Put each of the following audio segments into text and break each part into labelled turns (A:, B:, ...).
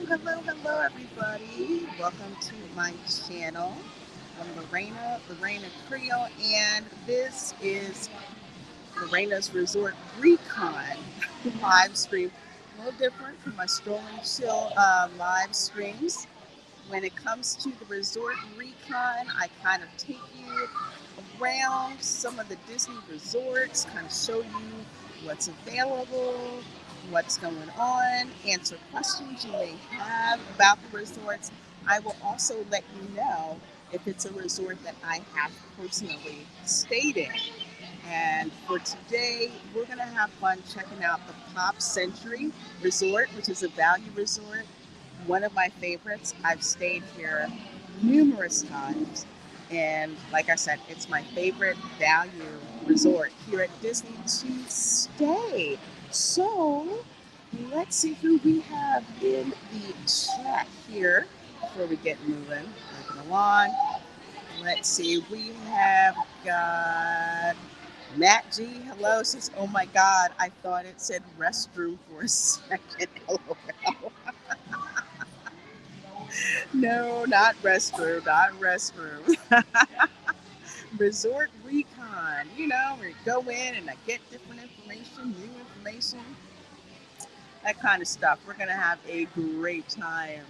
A: hello, everybody. Welcome to my channel. I'm Reina Creole, and this is Reina's Resort Recon live stream. A little different from my Stroll and Chill live streams. When it comes to the Resort Recon, I kind of take you around some of the Disney resorts, kind of show you what's available, what's going on, answer questions you may have about the resorts. I will also let you know if it's a resort that I have personally stayed in. And for today, we're going to have fun checking out the Pop Century Resort, which is a value resort, one of my favorites. I've stayed here numerous times. And like I said, it's my favorite value resort here at Disney to stay. So let's see who we have in the chat here before we get moving along. Let's see, we have got Matt G. Hello, says, oh my God, I thought it said restroom for a second. LOL. No, not restroom, not restroom. Resort Recon. You know, where you go in and I get different information, new information, that kind of stuff. We're going to have a great time.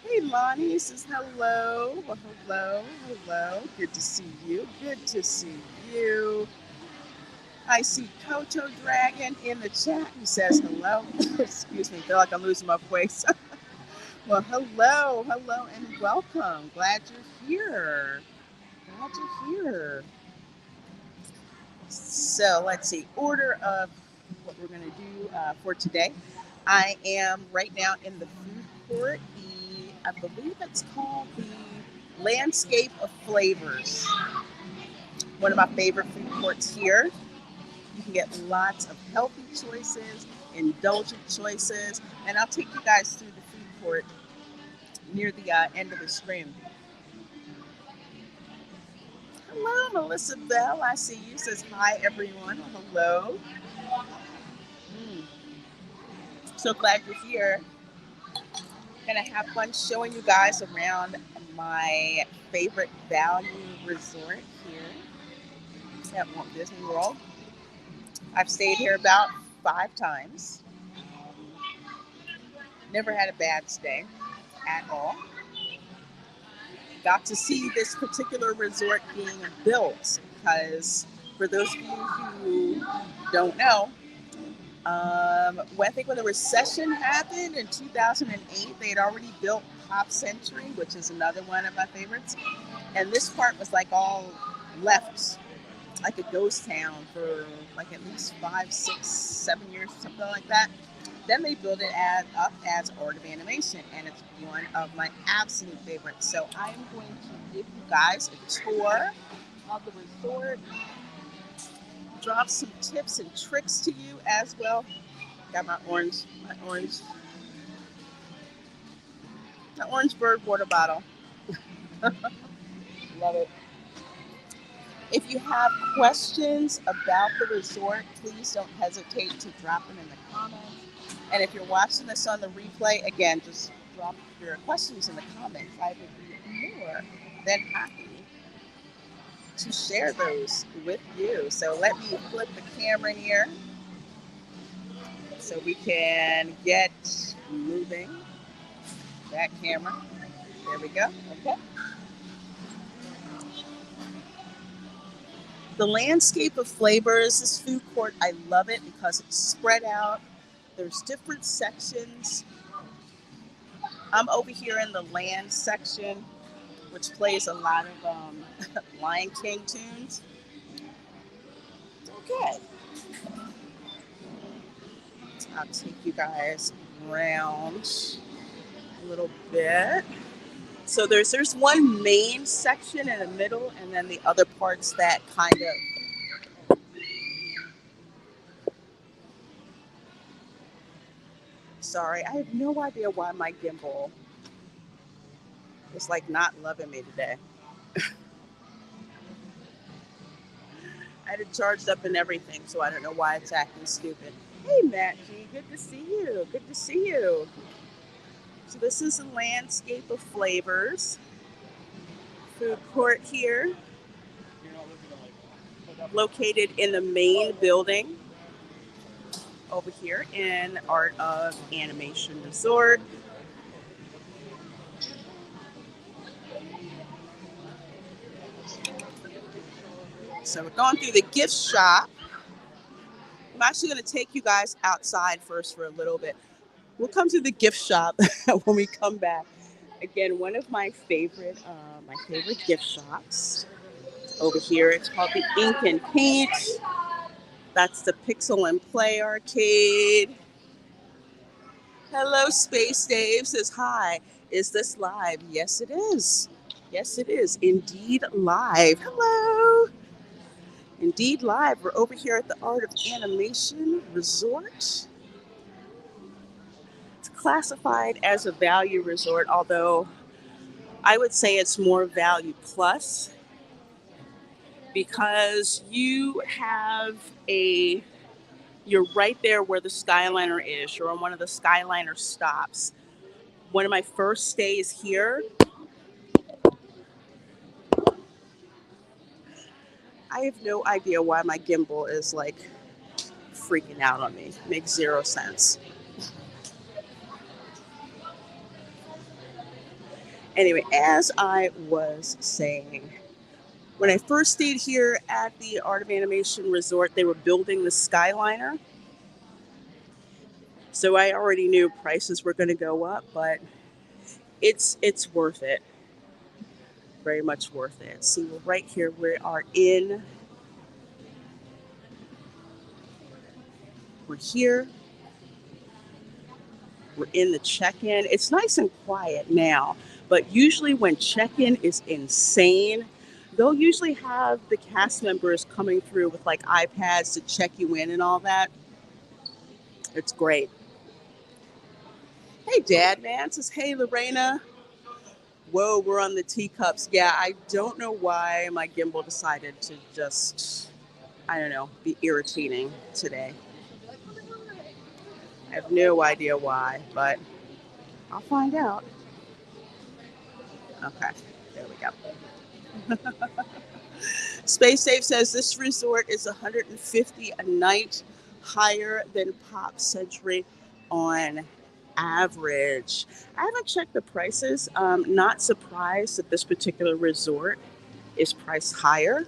A: Hey, Lonnie says hello. Well, hello. Good to see you. Good to see you. I see Koto Dragon in the chat who says hello. Excuse me, I feel like I'm losing my voice. Well, hello, and welcome. Glad you're here. Glad you're here. So let's see, order of what we're going to do for today. I am right now in the food court. I believe it's called the Landscape of Flavors. One of my favorite food courts here. You can get lots of healthy choices, indulgent choices, and I'll take you guys through the food court near the end of the stream. Hello, Melissa Bell. I see you. Says hi, everyone. Hello. So glad you're here. Gonna have fun showing you guys around my favorite value resort here at Walt Disney World. I've stayed here about 5 times. Never had a bad stay at all. Got to see this particular resort being built because for those of you who don't know, I think when the recession happened in 2008, they had already built Pop Century, which is another one of my favorites. And this part was like all left, like a ghost town for like at least 5, 6, 7 years, something like that. Then they built it up as Art of Animation, and it's one of my absolute favorites. So I'm going to give you guys a tour of the resort, drop some tips and tricks to you as well. Got my orange bird water bottle. Love it. If you have questions about the resort, please don't hesitate to drop them in the comments. And if you're watching this on the replay, again, just drop your questions in the comments. I would be more than happy to share those with you. So let me flip the camera in here so we can get moving. That camera. There we go. Okay. The Landscape of Flavors, this food court, I love it because it's spread out. There's different sections. I'm over here in the land section, which plays a lot of Lion King tunes. Okay. I'll take you guys around a little bit. So there's one main section in the middle, and then the other parts that kind of... Sorry, I have no idea why my gimbal is like not loving me today. I had it charged up and everything, so I don't know why it's acting stupid. Hey, Matt G, good to see you. Good to see you. So this is a landscape of flavors. Food court here, located in the main building over here in Art of Animation Resort. So we're going through the gift shop. I'm actually going to take you guys outside first for a little bit. We'll come to the gift shop when we come back. Again, one of my favorite gift shops over here. It's called the Ink and Paint. That's the Pixel and Play arcade. Hello, Space Dave says hi. Is this live? Yes, it is. Yes, it is. Indeed live. Hello. Indeed live. We're over here at the Art of Animation Resort. It's classified as a value resort, although I would say it's more value plus because you're right there where the Skyliner is. You're on one of the Skyliner stops. One of my first stays here, I have no idea why my gimbal is like freaking out on me. Makes zero sense. Anyway, as I was saying, when I first stayed here at the Art of Animation Resort, they were building the Skyliner. So I already knew prices were going to go up, but it's worth it. Very much worth it. See, we're right here. We're here. We're in the check-in. It's nice and quiet now, but usually when check-in is insane, they'll usually have the cast members coming through with like iPads to check you in and all that. It's great. Hey, Dad, man says, hey, Lorena. Whoa, we're on the teacups. Yeah, I don't know why my gimbal decided to just, I don't know, be irritating today. I have no idea why, but I'll find out. Okay, there we go. Space Safe says this resort is $150 a night, higher than Pop Century on average. I haven't checked the prices. Not surprised that this particular resort is priced higher.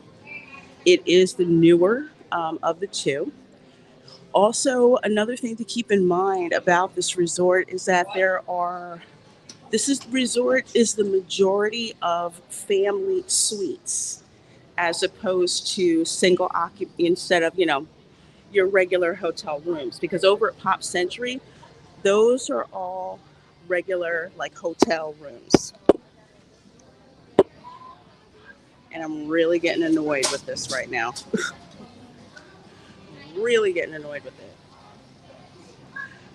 A: It is the newer of the two. Also, another thing to keep in mind about this resort is that resort is the majority of family suites as opposed to single occupancy instead of, your regular hotel rooms. Because over at Pop Century, those are all regular like hotel rooms. And I'm really getting annoyed with this right now. Really getting annoyed with it.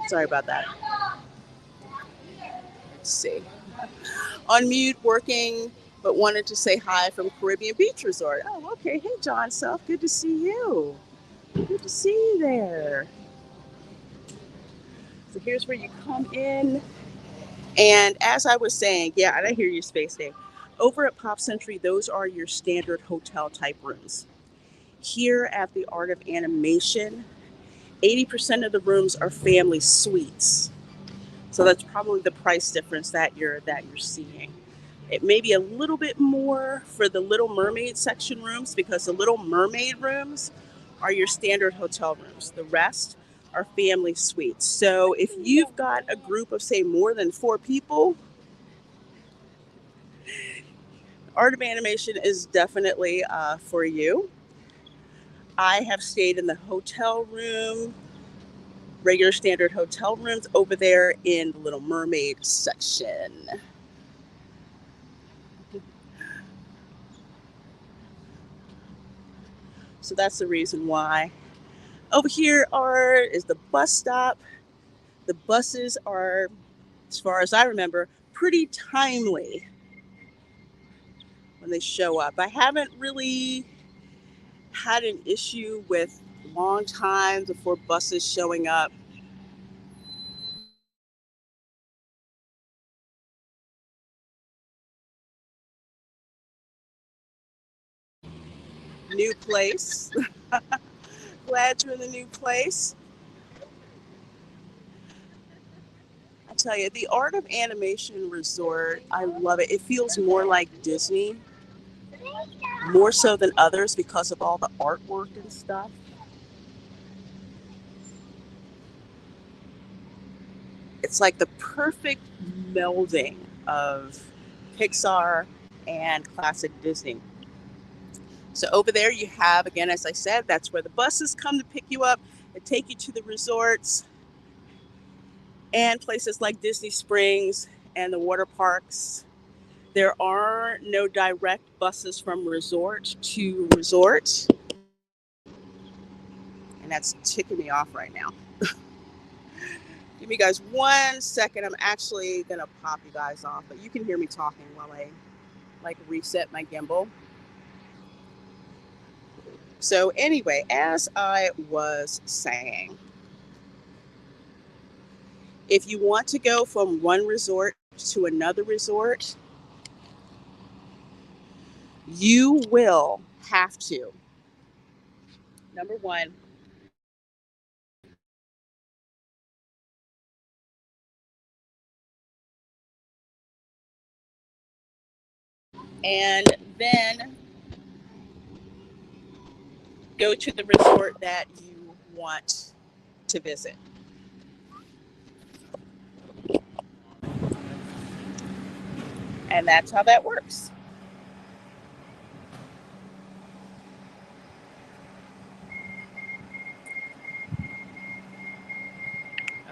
A: Sorry about that. Let's see. On mute, working, but wanted to say hi from Caribbean Beach Resort. Oh, okay. Hey, John Self. Good to see you. Good to see you there. So here's where you come in. And as I was saying, yeah, and I hear you, Space Day. Over at Pop Century, those are your standard hotel type rooms. Here at the Art of Animation, 80% of the rooms are family suites. So that's probably the price difference that you're seeing. It may be a little bit more for the Little Mermaid section rooms because the Little Mermaid rooms are your standard hotel rooms. The rest are family suites. So if you've got a group of, say, more than 4 people, Art of Animation is definitely for you. I have stayed in the hotel room, regular standard hotel rooms over there in the Little Mermaid section. So that's the reason why. Over here is the bus stop. The buses are, as far as I remember, pretty timely when they show up. I haven't really had an issue with long times before buses showing up. new place. Glad you're in the new place. I tell you, the Art of Animation Resort, I love it. It feels more like Disney, more so than others because of all the artwork and stuff. It's like the perfect melding of Pixar and classic Disney. So over there you have, again, as I said, that's where the buses come to pick you up and take you to the resorts and places like Disney Springs and the water parks. There are no direct buses from resort to resort, and that's ticking me off right now. Give me guys 1 second. I'm actually gonna pop you guys off, but you can hear me talking while I like reset my gimbal. So anyway, as I was saying, if you want to go from one resort to another resort, you will have to, number one, and then go to the resort that you want to visit. And that's how that works.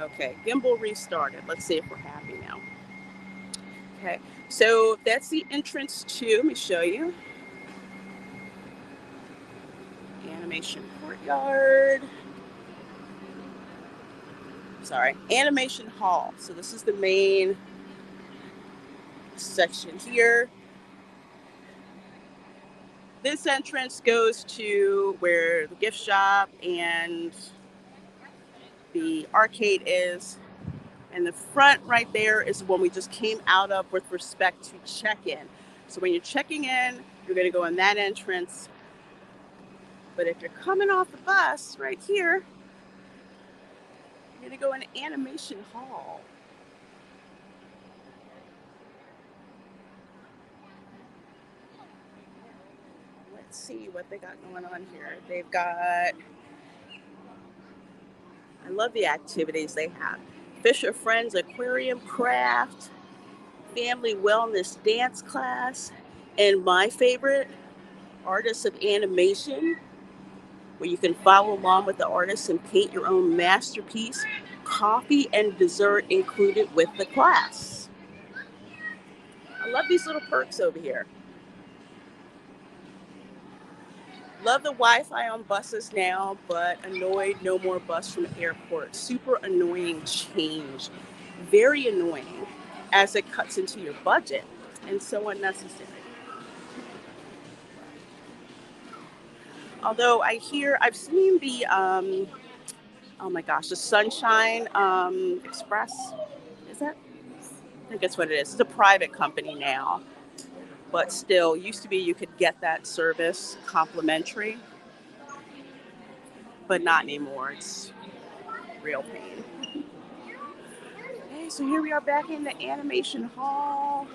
A: Okay, gimbal restarted. Let's see if we're happy now. Okay, so that's the entrance to, let me show you, Animation Courtyard. Sorry, Animation Hall. So this is the main section here. This entrance goes to where the gift shop and the arcade is. And the front right there is the one we just came out of with respect to check-in. So when you're checking in, you're going to go in that entrance. But if you're coming off the bus right here, you're going to go in Animation Hall. Let's see what they got going on here. They've got, I love the activities they have. Fisher Friends Aquarium Craft, Family Wellness Dance Class, and my favorite, Artists of Animation, where you can follow along with the artists and paint your own masterpiece. Coffee and dessert included with the class. I love these little perks over here. Love the Wi-Fi on buses now, but annoyed no more bus from airport. Super annoying change. Very annoying as it cuts into your budget and so unnecessary. Although I've seen the, oh my gosh, the Sunshine Express. Is that? I think that's what it is. It's a private company now, but still, used to be you could get that service complimentary, but not anymore. It's real pain. Okay, so here we are back in the Animation Hall.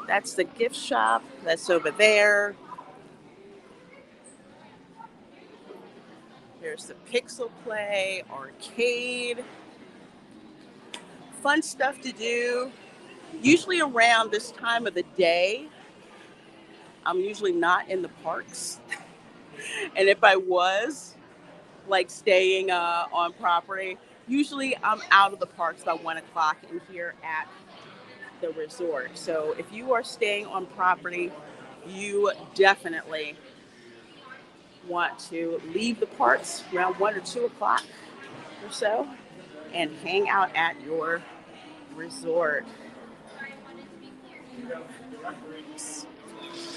A: That's the gift shop. That's over there. There's the Pixel Play arcade. Fun stuff to do. Usually around this time of the day, I'm usually not in the parks. And if I was, like staying on property, usually I'm out of the parks by 1 o'clock and here at the resort. So if you are staying on property, you definitely want to leave the parks around 1 or 2 o'clock or so and hang out at your resort.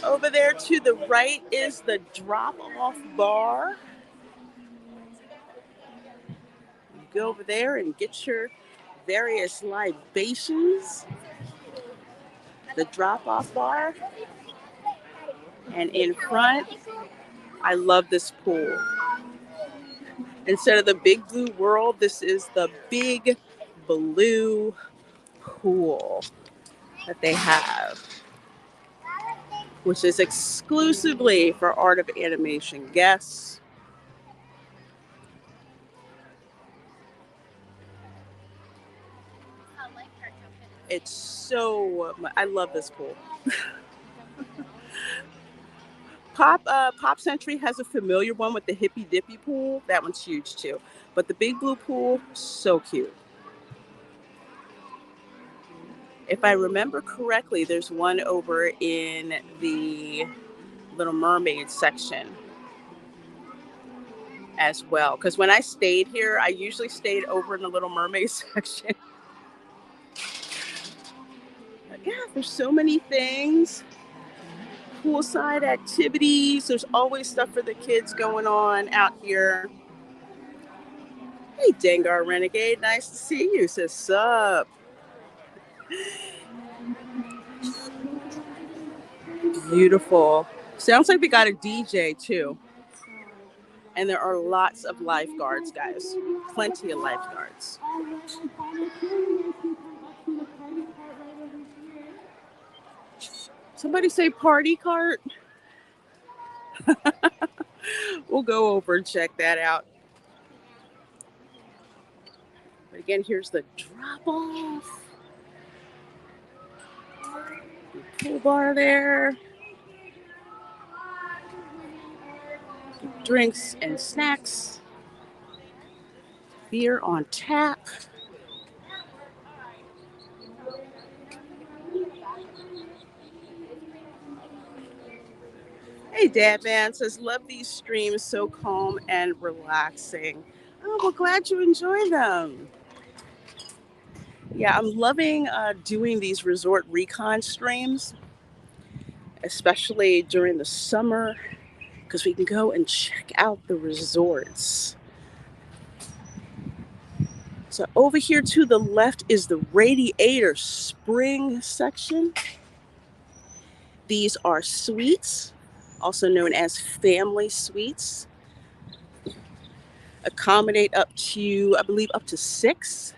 A: Over there to the right is the drop-off bar. You go over there and get your various libations. The drop-off bar. And in front, I love this pool. Instead of the big blue world, this is the big blue pool that they have, which is exclusively for Art of Animation guests. It's so, I love this pool. Pop Century has a familiar one with the hippy dippy pool. That one's huge too. But the big blue pool, so cute. If I remember correctly, there's one over in the Little Mermaid section as well. Because when I stayed here, I usually stayed over in the Little Mermaid section. But yeah, there's so many things. Poolside activities. There's always stuff for the kids going on out here. Hey, Dengar Renegade, nice to see you. Says sup. Beautiful. Sounds like we got a DJ too. And there are lots of lifeguards, guys. Plenty of lifeguards. Somebody say party cart. We'll go over and check that out. But again, here's the drop off. Pool bar there. Drinks and snacks. Beer on tap. Hey, Dad Man says, love these streams, so calm and relaxing. Oh, well, glad you enjoy them. Yeah, I'm loving doing these resort recon streams, especially during the summer, because we can go and check out the resorts. So over here to the left is the Radiator Spring section. These are suites, also known as family suites. Accommodate up to, I believe, up to 6.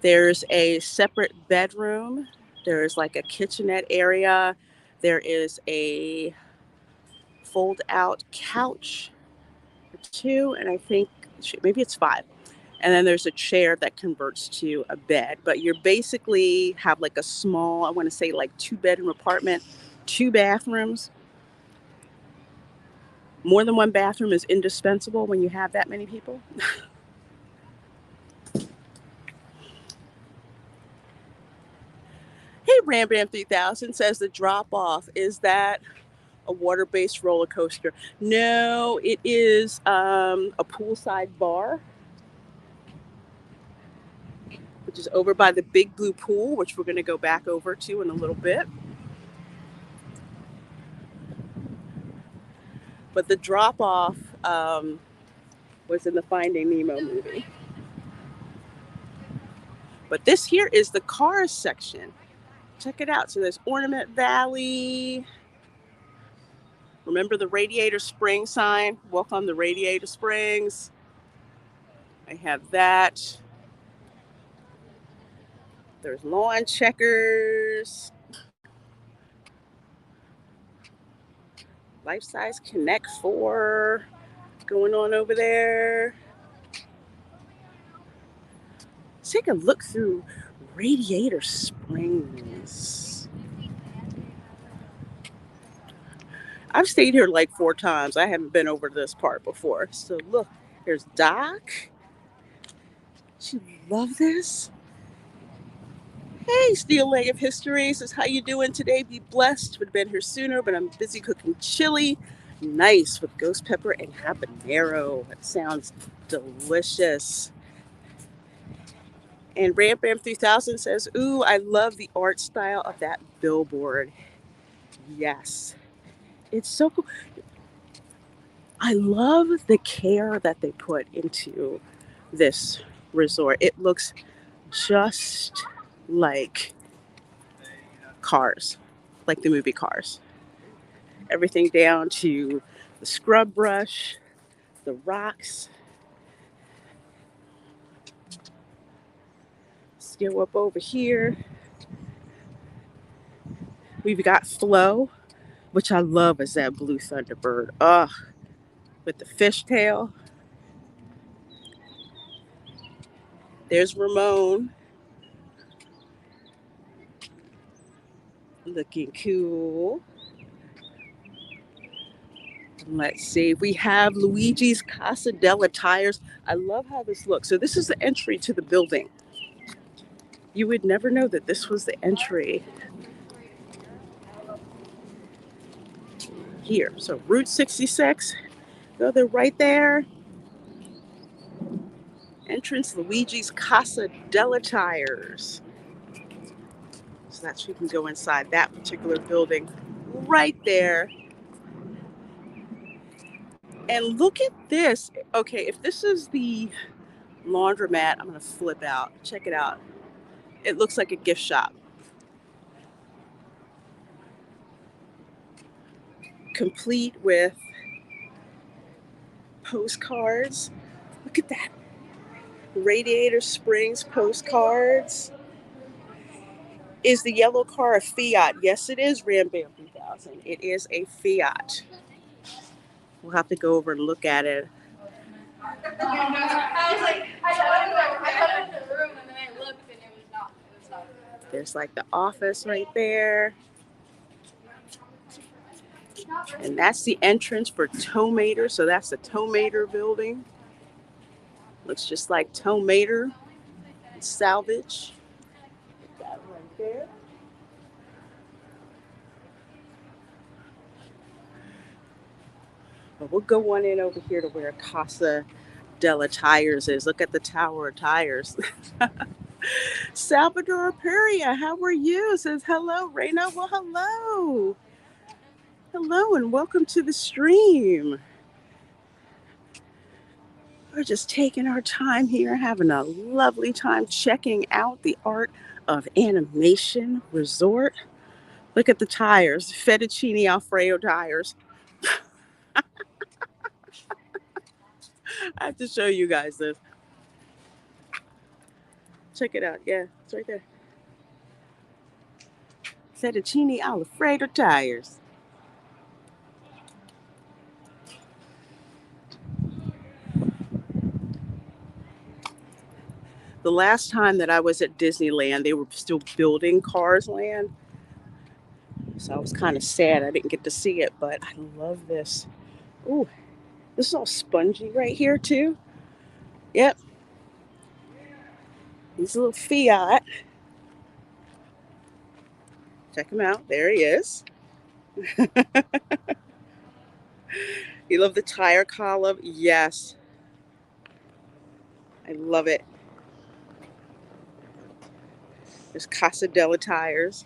A: There's a separate bedroom. There's like a kitchenette area. There is a fold out couch or 2, and I think maybe it's 5. And then there's a chair that converts to a bed. But you're basically have like a small, I want to say like 2-bedroom apartment, 2 bathrooms. More than 1 bathroom is indispensable when you have that many people. Hey, Ram Bam 3000 says the drop off, is that a water-based roller coaster? No, it is a poolside bar, which is over by the big blue pool, which we're going to go back over to in a little bit. But the drop off was in the Finding Nemo movie. But this here is the cars section. Check it out. So there's Ornament Valley. Remember the Radiator Springs sign? Welcome to Radiator Springs. I have that. There's lawn checkers. Life Size Connect 4 going on over there. Let's take a look through Radiator Springs. I've stayed here like 4 times. I haven't been over this part before. So look, there's Doc. She love this. Hey, Steel Leg of History says, how you doing today? Be blessed. Would have been here sooner, but I'm busy cooking chili. Nice with ghost pepper and habanero. That sounds delicious. And Ram Bam 3000 says, ooh, I love the art style of that billboard. Yes. It's so cool. I love the care that they put into this resort. It looks just like Cars, like the movie Cars. Everything down to the scrub brush, the rocks. Let's go up over here. We've got Flo, which I love as that blue thunderbird. Ugh, with the fishtail. There's Ramon, looking cool. Let's see. We have Luigi's Casa della Tires. I love how this looks. So this is the entry to the building. You would never know that this was the entry here. So Route 66. So they're right there. Entrance Luigi's Casa della Tires. So that you can go inside that particular building right there. And look at this. Okay, if this is the laundromat, I'm going to flip out. Check it out. It looks like a gift shop. Complete with postcards. Look at that. Radiator Springs postcards. Is the yellow car a Fiat? Yes, it is, Ram Bam 3000. It is a Fiat. We'll have to go over and look at it.
B: I was like, I thought it was the room, and then I looked, and it was not. It was not.
A: There's like the office right there. And that's the entrance for Tomater. So that's the Tomater building. Looks just like Tomater Salvage. That right there. But we'll go on in over here to where Casa della Tires is. Look at the Tower of Tires. Salvador Peria, how are you? Says hello, Reina. Well, hello. Hello and welcome to the stream. We're just taking our time here, having a lovely time checking out the Art of Animation Resort. Look at the tires, fettuccine Alfredo tires. I have to show you guys this. Check it out. Yeah, it's right there. Fettuccine Alfredo tires. The last time that I was at Disneyland, they were still building Cars Land. So I was kind of sad I didn't get to see it, but I love this. Ooh, this is all spongy right here too. Yep. He's a little Fiat. Check him out. There he is. You love the tire column? Yes. I love it. There's Casa della Tires.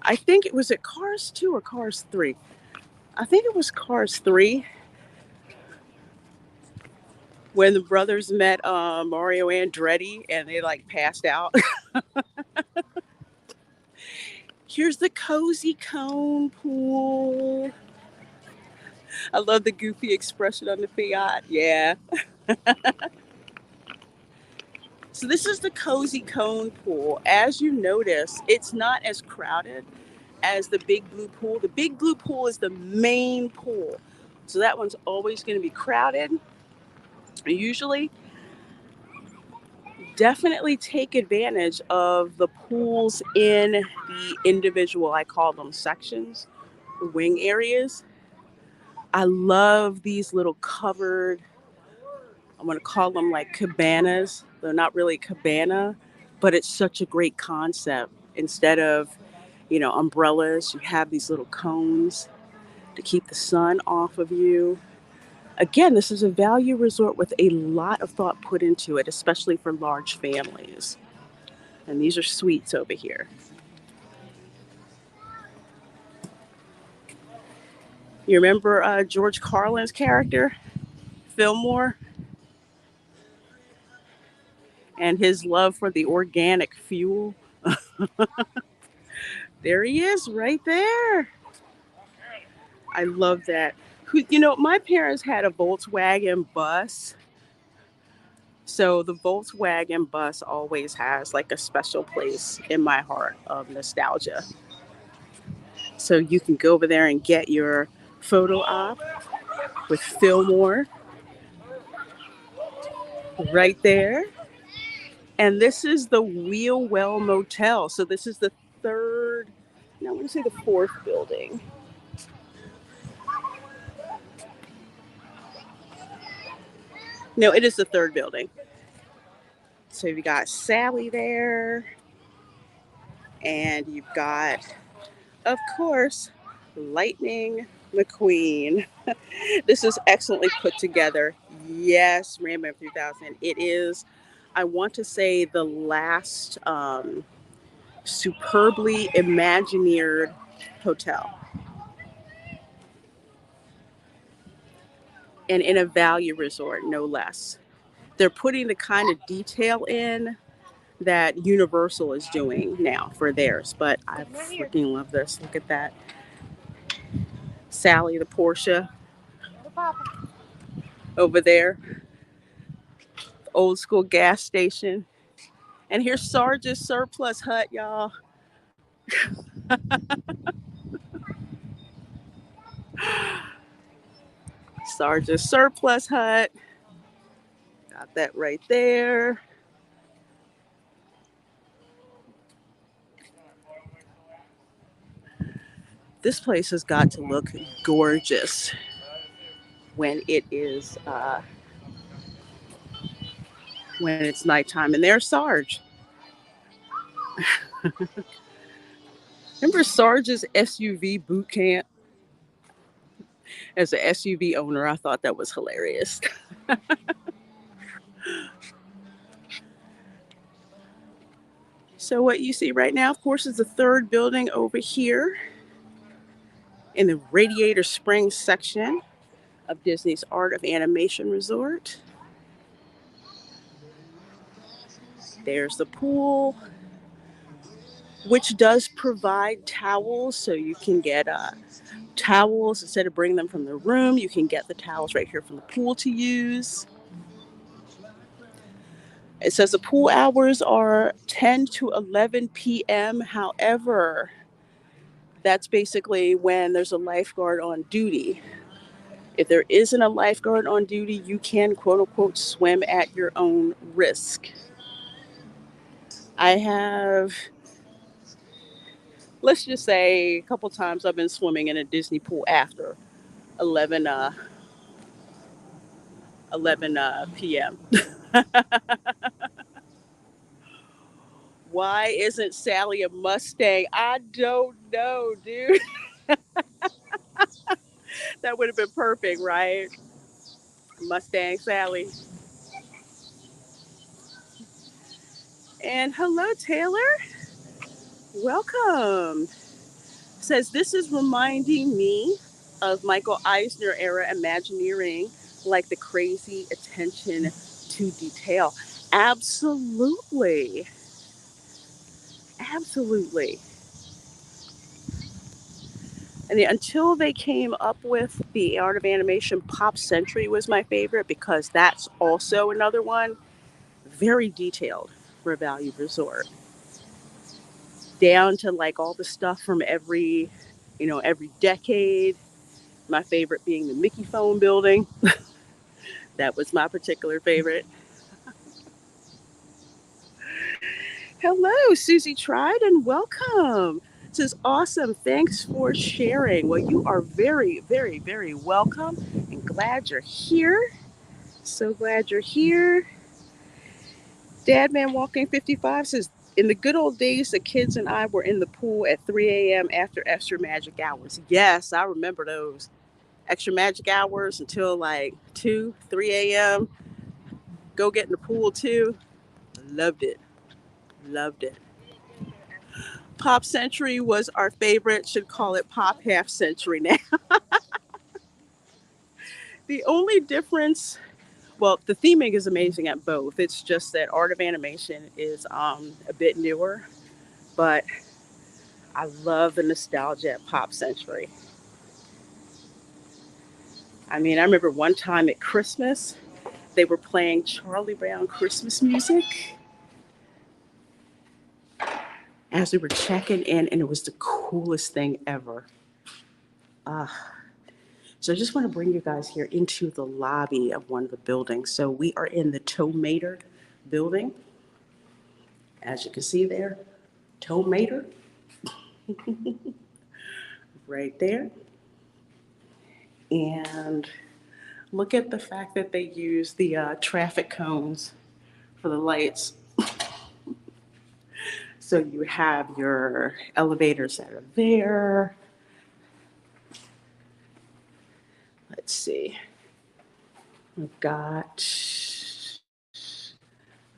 A: I think it was at Cars 2 or Cars 3. I think it was Cars 3 when the brothers met Mario Andretti and they like passed out. Here's the Cozy Cone pool. I love the goofy expression on the Fiat. Yeah. So this is the Cozy Cone pool. As you notice, it's not as crowded as the Big Blue pool. The Big Blue pool is the main pool. So that one's always going to be crowded. Usually, definitely take advantage of the pools in the individual, I call them sections, wing areas. I love these little covered, I'm going to call them like cabanas. They're not really cabana, but it's such a great concept. Instead of, umbrellas, you have these little cones to keep the sun off of you. Again, this is a value resort with a lot of thought put into it, especially for large families. And these are suites over here. You remember George Carlin's character, Fillmore? And his love for the organic fuel? There he is, right there. I love that. My parents had a Volkswagen bus. So the Volkswagen bus always has like a special place in my heart of nostalgia. So you can go over there and get your photo op with Fillmore right there. And this is the Wheelwell Motel. So this is the third, no, I want to say the fourth building. No, it is the third building. So you've got Sally there, and you've got, of course, Lightning McQueen. This is excellently put together. Yes, Rambam 3000. It is, I want to say, the last superbly imagineered hotel, and in a value resort, no less. They're putting the kind of detail in that Universal is doing now for theirs, but I freaking love this. Look at that. Sally the Porsche over there, old school gas station. And here's Sarge's surplus hut, y'all. Sarge's surplus hut. Got that right there. This place has got to look gorgeous when it is when it's nighttime. And there's Sarge. Remember Sarge's SUV boot camp? As an SUV owner, I thought that was hilarious. So what you see right now, of course, is the third building over here in the Radiator Springs section of Disney's Art of Animation Resort. There's the pool, which does provide towels, so you can get towels instead of bringing them from the room. You can get the towels right here from the pool to use. It says the pool hours are 10 to 11 p.m. However, that's basically when there's a lifeguard on duty. If there isn't a lifeguard on duty, you can quote unquote swim at your own risk. I have, let's just say, a couple times I've been swimming in a Disney pool after 11, 11 p.m. Why isn't Sally a Mustang? I don't know, dude. That would have been perfect, right? Mustang Sally. And hello, Taylor. Welcome. Says this is reminding me of Michael Eisner era Imagineering, like the crazy attention to detail. Absolutely. Absolutely. And until they came up with the Art of Animation, Pop Century was my favorite because that's also another one very detailed for a value resort, down to like all the stuff from every decade. My favorite being the Mickey phone building. That was my particular favorite. Hello, Susie Tried, and welcome. This is awesome. Thanks for sharing. Well, you are very, very, very welcome and glad you're here. So glad you're here. Dadman Walking 55 says, in the good old days, the kids and I were in the pool at 3 a.m. after extra magic hours. Yes, I remember those extra magic hours until like 2, 3 a.m. Go get in the pool too. Loved it. Loved it. Pop Century was our favorite. Should call it Pop Half Century now. The only difference, well, the theming is amazing at both. It's just that Art of Animation is a bit newer. but I love the nostalgia at Pop Century. I mean, I remember one time at Christmas, they were playing Charlie Brown Christmas music as we were checking in, and it was the coolest thing ever. Uh, so I just want to bring you guys here into the lobby of one of the buildings. So we are in the Tomater building, as you can see there, Tomater right there. And look at the fact that they use the traffic cones for the lights. So you have your elevators that are there. Let's see. We've got,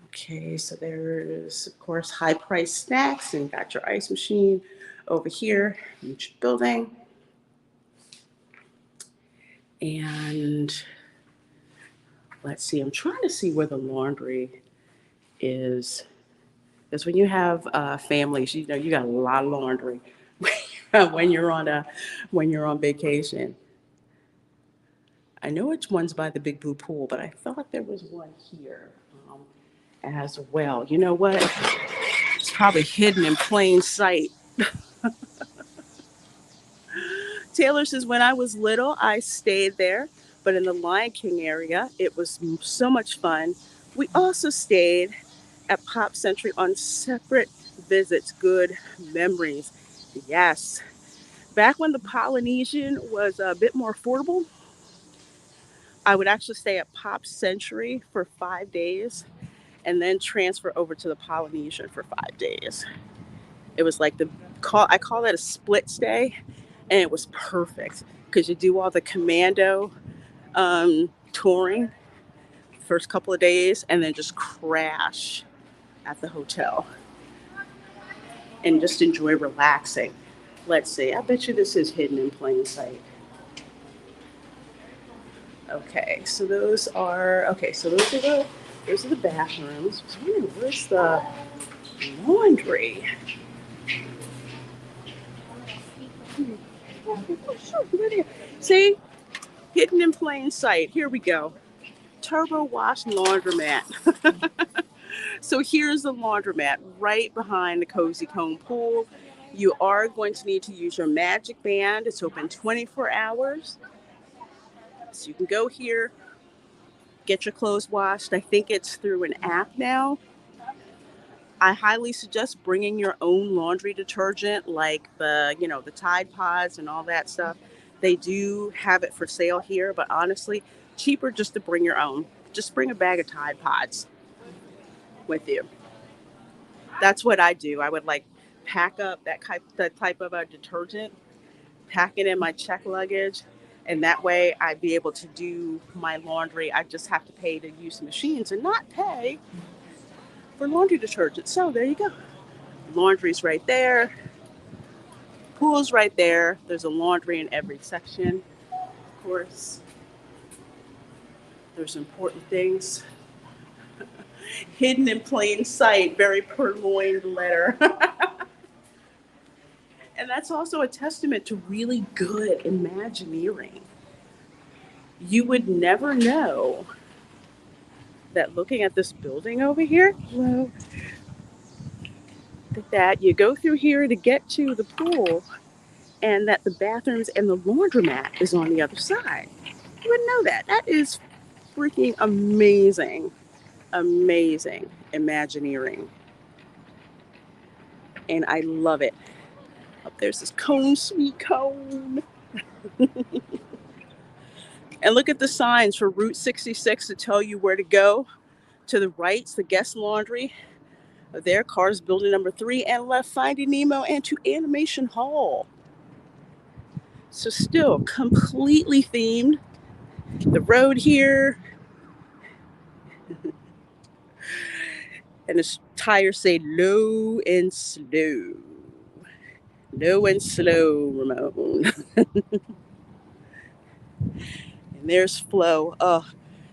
A: okay, so there's, of course, high price snacks and got your ice machine over here in each building. And let's see, I'm trying to see where the laundry is. Because when you have families, you know, you got a lot of laundry when you're on vacation. I know which one's by the Big Blue Pool, but I thought there was one here as well. You know what? It's probably hidden in plain sight. Taylor says, when I was little, I stayed there, but in the Lion King area, it was so much fun. We also stayed at Pop Century on separate visits. Good memories. Yes. Back when the Polynesian was a bit more affordable, I would actually stay at Pop Century for 5 days and then transfer over to the Polynesian for 5 days. It was like I call that a split stay, and it was perfect because you do all the commando touring first couple of days and then just crash at the hotel and just enjoy relaxing. Let's see. I bet you this is hidden in plain sight. Okay, so those are the bathrooms. I was wondering where's the laundry. Oh, sure, right here. See, hidden in plain sight. Here we go. Turbo wash laundromat. So here's the laundromat right behind the Cozy Cone pool. You are going to need to use your magic band. It's open 24 hours. So you can go here, get your clothes washed. I think it's through an app now. I highly suggest bringing your own laundry detergent, like the Tide Pods and all that stuff. They do have it for sale here, but honestly, cheaper just to bring your own. Just bring a bag of Tide Pods with you. That's what I do. I would like pack up that type of a detergent, pack it in my check luggage, and that way I'd be able to do my laundry. I just have to pay to use the machines and not pay for laundry detergent. So there you go. Laundry's right there. Pool's right there. There's a laundry in every section. Of course, there's important things hidden in plain sight, very purloined letter. And that's also a testament to really good Imagineering. You would never know that looking at this building over here, hello, that you go through here to get to the pool and that the bathrooms and the laundromat is on the other side. You wouldn't know that. That is freaking amazing, amazing Imagineering. And I love it. Up there's this cone, sweet cone. And look at the signs for Route 66 to tell you where to go. To the right's the guest laundry. There, Cars Building number 3, and left Finding Nemo and to Animation Hall. So still completely themed. The road here, and the tires say low and slow. Low and slow, Ramon. And there's Flo. Oh,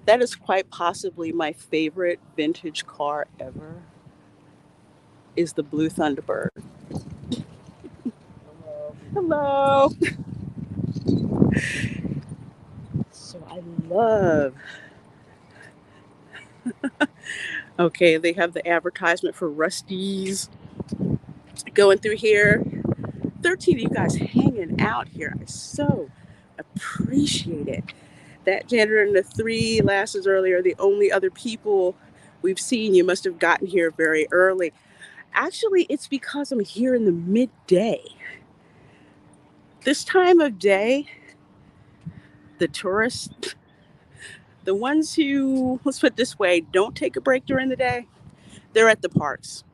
A: that is quite possibly my favorite vintage car ever. Is the Blue Thunderbird. Hello. So I love. Okay, they have the advertisement for Rusty's going through here. 13 of you guys hanging out here. I so appreciate it. That janitor and the three lasses earlier are the only other people we've seen. You must have gotten here very early. Actually, it's because I'm here in the midday. This time of day, the tourists, the ones who, let's put it this way, don't take a break during the day, they're at the parks.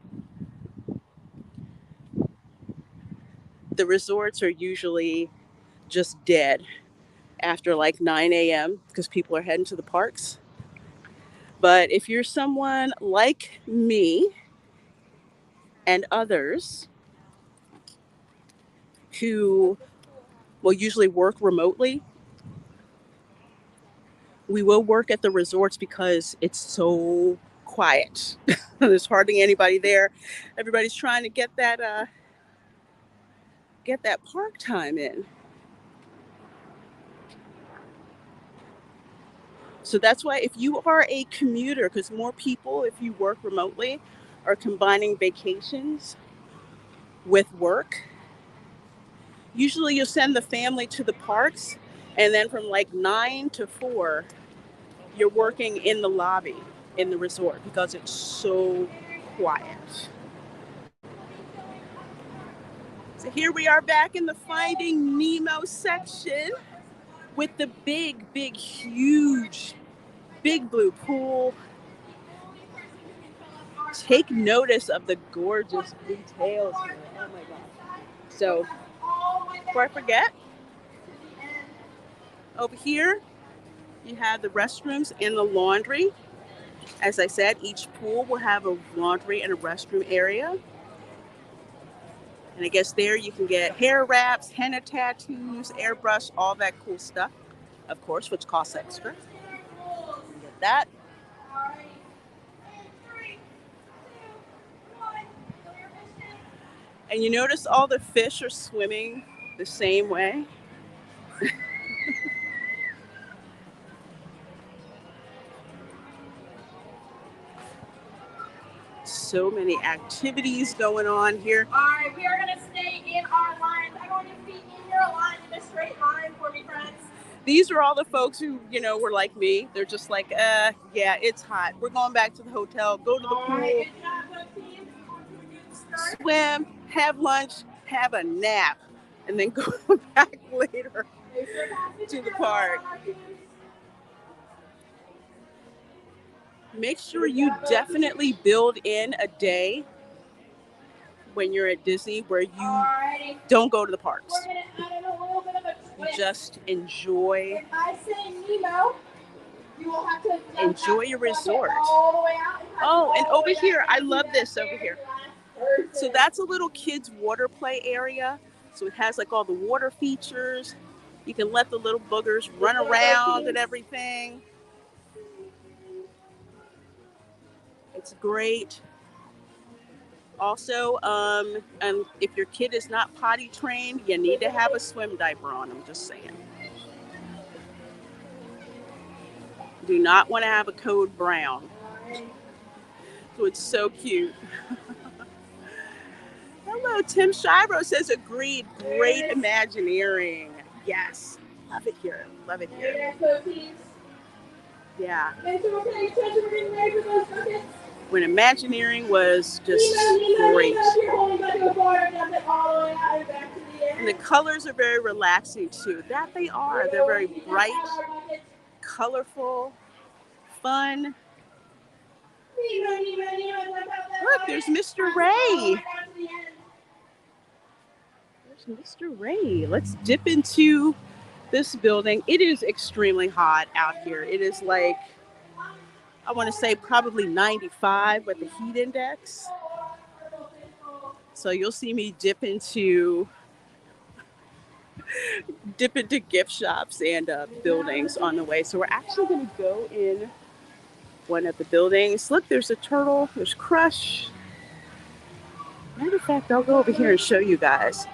A: The resorts are usually just dead after like 9 a.m. because people are heading to the parks. But if you're someone like me and others who will usually work remotely, we will work at the resorts because it's so quiet. There's hardly anybody there. Everybody's trying to get that park time in. So that's why if you are a commuter, because more people, if you work remotely, are combining vacations with work. Usually you'll send the family to the parks, and then from like 9 to 4, you're working in the lobby in the resort because it's so quiet. So here we are back in the Finding Nemo section with the big, huge, big blue pool. Take notice of the gorgeous details here. Oh my gosh. So, before I forget, over here you have the restrooms and the laundry. As I said, each pool will have a laundry and a restroom area. And I guess there you can get hair wraps, henna tattoos, airbrush, all that cool stuff, of course, which costs extra. You can get that. And you notice all the fish are swimming the same way. So many activities going on here.
B: All right, we are going to stay in our lines. I'm going to be in your line in a straight line for me, friends.
A: These are all the folks who, were like me. They're just like, yeah, it's hot. We're going back to the hotel, go to the pool, swim, have lunch, have a nap, and then go back later to the park. Make sure you definitely build in a day when you're at Disney where you don't go to the parks. You just enjoy your resort. Oh, and over here, I love this over here. So that's a little kids water play area. So it has like all the water features. You can let the little boogers run around and everything. It's great. Also, and if your kid is not potty trained, you need to have a swim diaper on. I'm just saying. Do not want to have a code brown. So it's so cute. Hello, Tim Shiro says agreed. Great Imagineering. Yes. Love it here. Love it here. Yeah. When Imagineering was just great. And the colors are very relaxing too. That they are. They're very bright, colorful, fun. Look, there's Mr. Ray. There's Mr. Ray. Let's dip into this building. It is extremely hot out here. It is like, I want to say probably 95 with the heat index. So you'll see me dip into gift shops and buildings on the way. So we're actually going to go in one of the buildings. Look, there's a turtle. There's Crush. Matter of fact, I'll go over here and show you guys.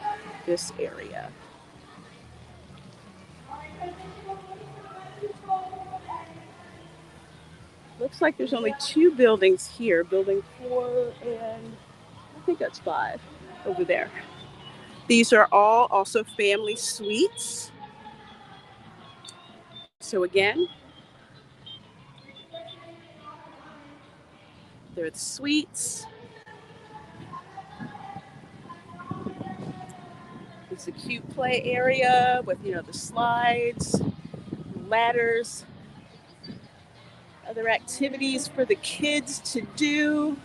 A: this area. Looks like there's only two buildings here, building 4 and I think that's 5 over there. These are all also family suites. So again, they're the suites. It's a cute play area with, the slides, ladders, other activities for the kids to do.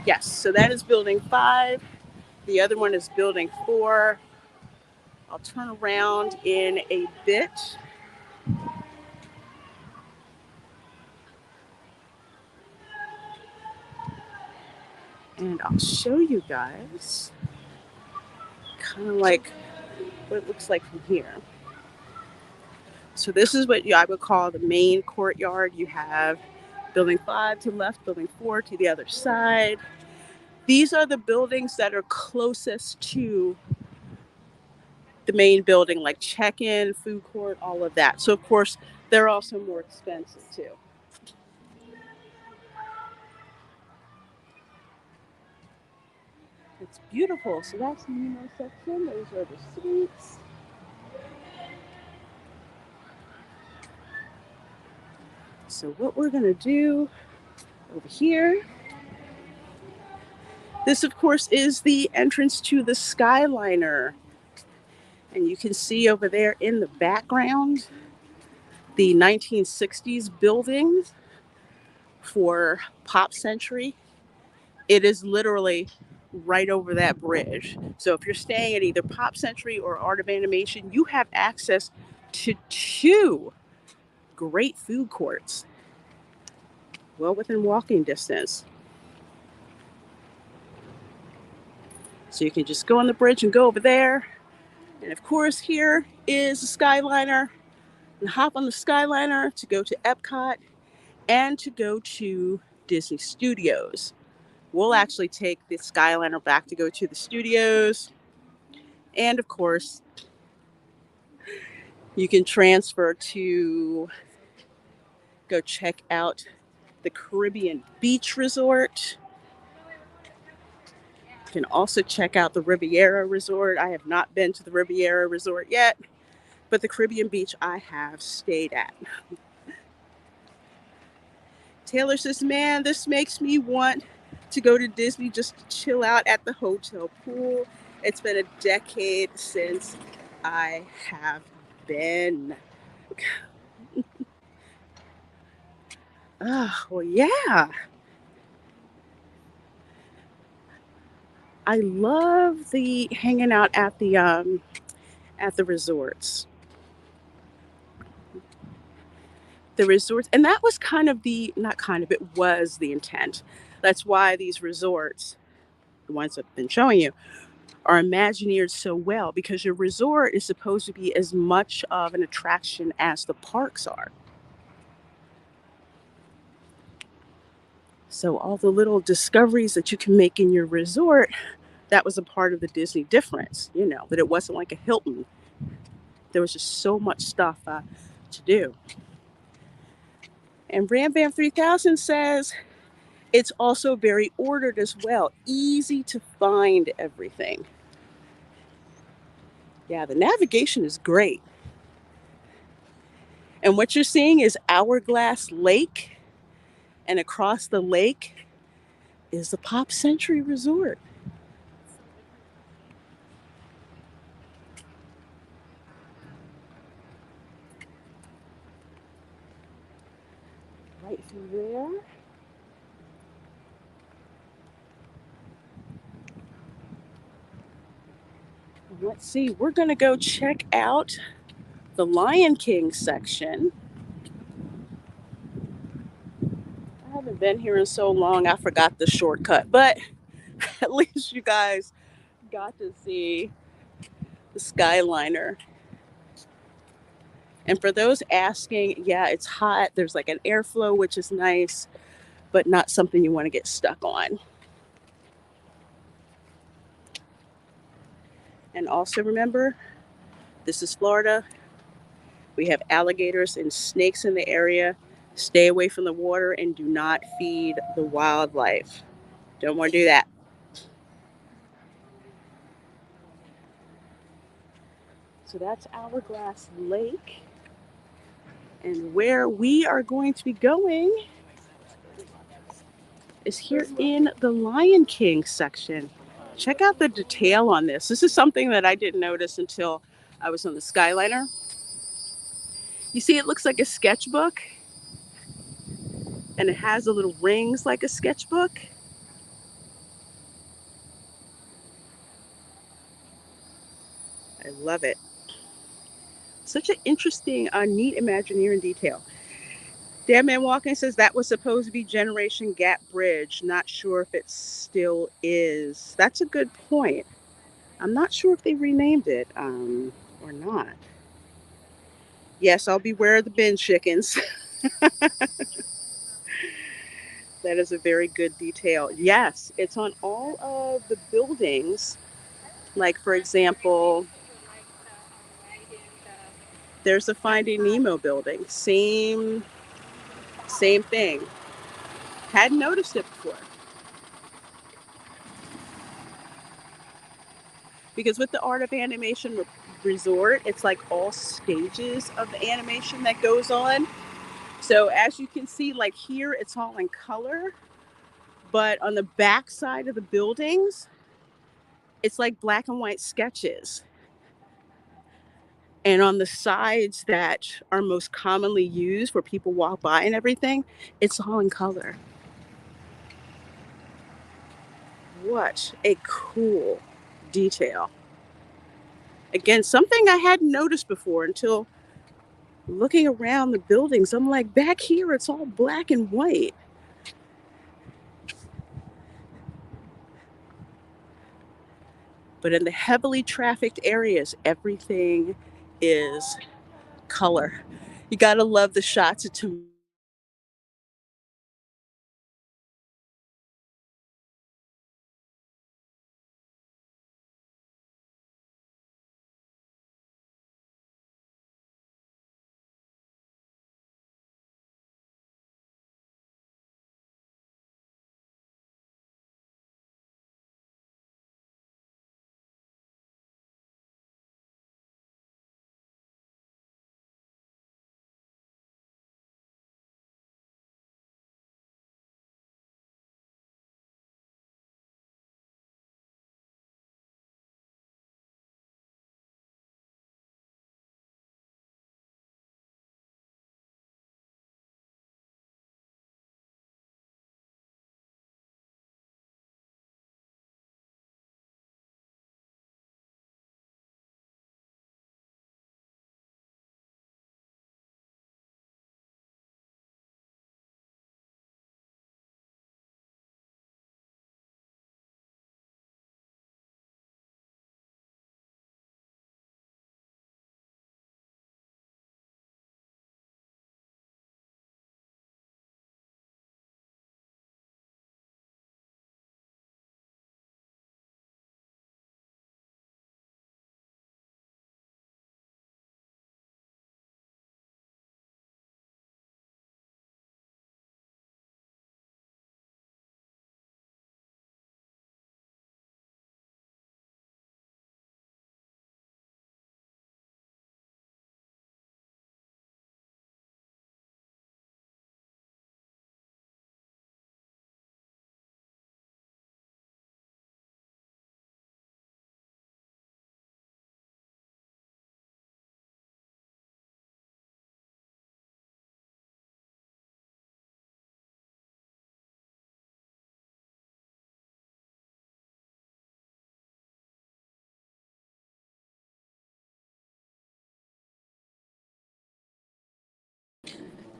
A: Yes, so that is building 5. The other one is building 4. I'll turn around in a bit. And I'll show you guys kind of like what it looks like from here. So this is what I would call the main courtyard. You have building 5 to the left, building 4 to the other side. These are the buildings that are closest to the main building, like check-in, food court, all of that. So of course, they're also more expensive too. It's beautiful. So that's the Nemo section. Those are the suites. So what we're gonna do over here, this of course is the entrance to the Skyliner. And you can see over there in the background, the 1960s building for Pop Century. It is literally right over that bridge. So if you're staying at either Pop Century or Art of Animation, you have access to 2 great food courts, well within walking distance. So you can just go on the bridge and go over there. And of course, here is the Skyliner. And hop on the Skyliner to go to Epcot and to go to Disney Studios. We'll actually take the Skyliner back to go to the studios. And of course, you can transfer to go check out the Caribbean Beach Resort. You can also check out the Riviera Resort. I have not been to the Riviera Resort yet, but the Caribbean Beach I have stayed at. Taylor says, man, this makes me want to go to Disney just to chill out at the hotel pool. It's been a decade since I have been. Oh, well, yeah. I love the hanging out at the resorts. The resorts, and that was kind of not kind of, it was the intent. That's why these resorts, the ones I've been showing you, are imagineered so well, because your resort is supposed to be as much of an attraction as the parks are. So all the little discoveries that you can make in your resort, that was a part of the Disney difference, that it wasn't like a Hilton. There was just so much stuff to do. And Ram Bam 3000 says it's also very ordered as well, easy to find everything. Yeah, the navigation is great. And what you're seeing is Hourglass Lake, and across the lake is the Pop Century Resort. Right through there. Let's see, we're going to go check out the Lion King section. I haven't been here in so long, I forgot the shortcut, but at least you guys got to see the Skyliner. And for those asking, yeah, it's hot. There's like an airflow, which is nice, but not something you want to get stuck on. And also remember, this is Florida. We have alligators and snakes in the area. Stay away from the water and do not feed the wildlife. Don't want to do that. So that's Hourglass Lake. And where we are going to be going is here in the Lion King section. Check out the detail on this. This is something that I didn't notice until I was on the Skyliner. You see, it looks like a sketchbook, and it has the little rings like a sketchbook. I love it. Such an interesting, neat Imagineering detail. Dan Man Walking says that was supposed to be Generation Gap Bridge. Not sure if it still is. That's a good point. I'm not sure if they renamed it or not. Yes, I'll beware of the bin chickens. That is a very good detail. Yes, it's on all of the buildings. Like, for example, there's a Finding Nemo building. Same thing. Hadn't noticed it before. Because with the Art of Animation Resort, it's like all stages of the animation that goes on. So as you can see, like here, it's all in color. But on the back side of the buildings, it's like black and white sketches. And on the sides that are most commonly used where people walk by and everything, it's all in color. What a cool detail. Again, something I hadn't noticed before until looking around the buildings. I'm like, back here, it's all black and white. But in the heavily trafficked areas, everything is color. You gotta love the shots of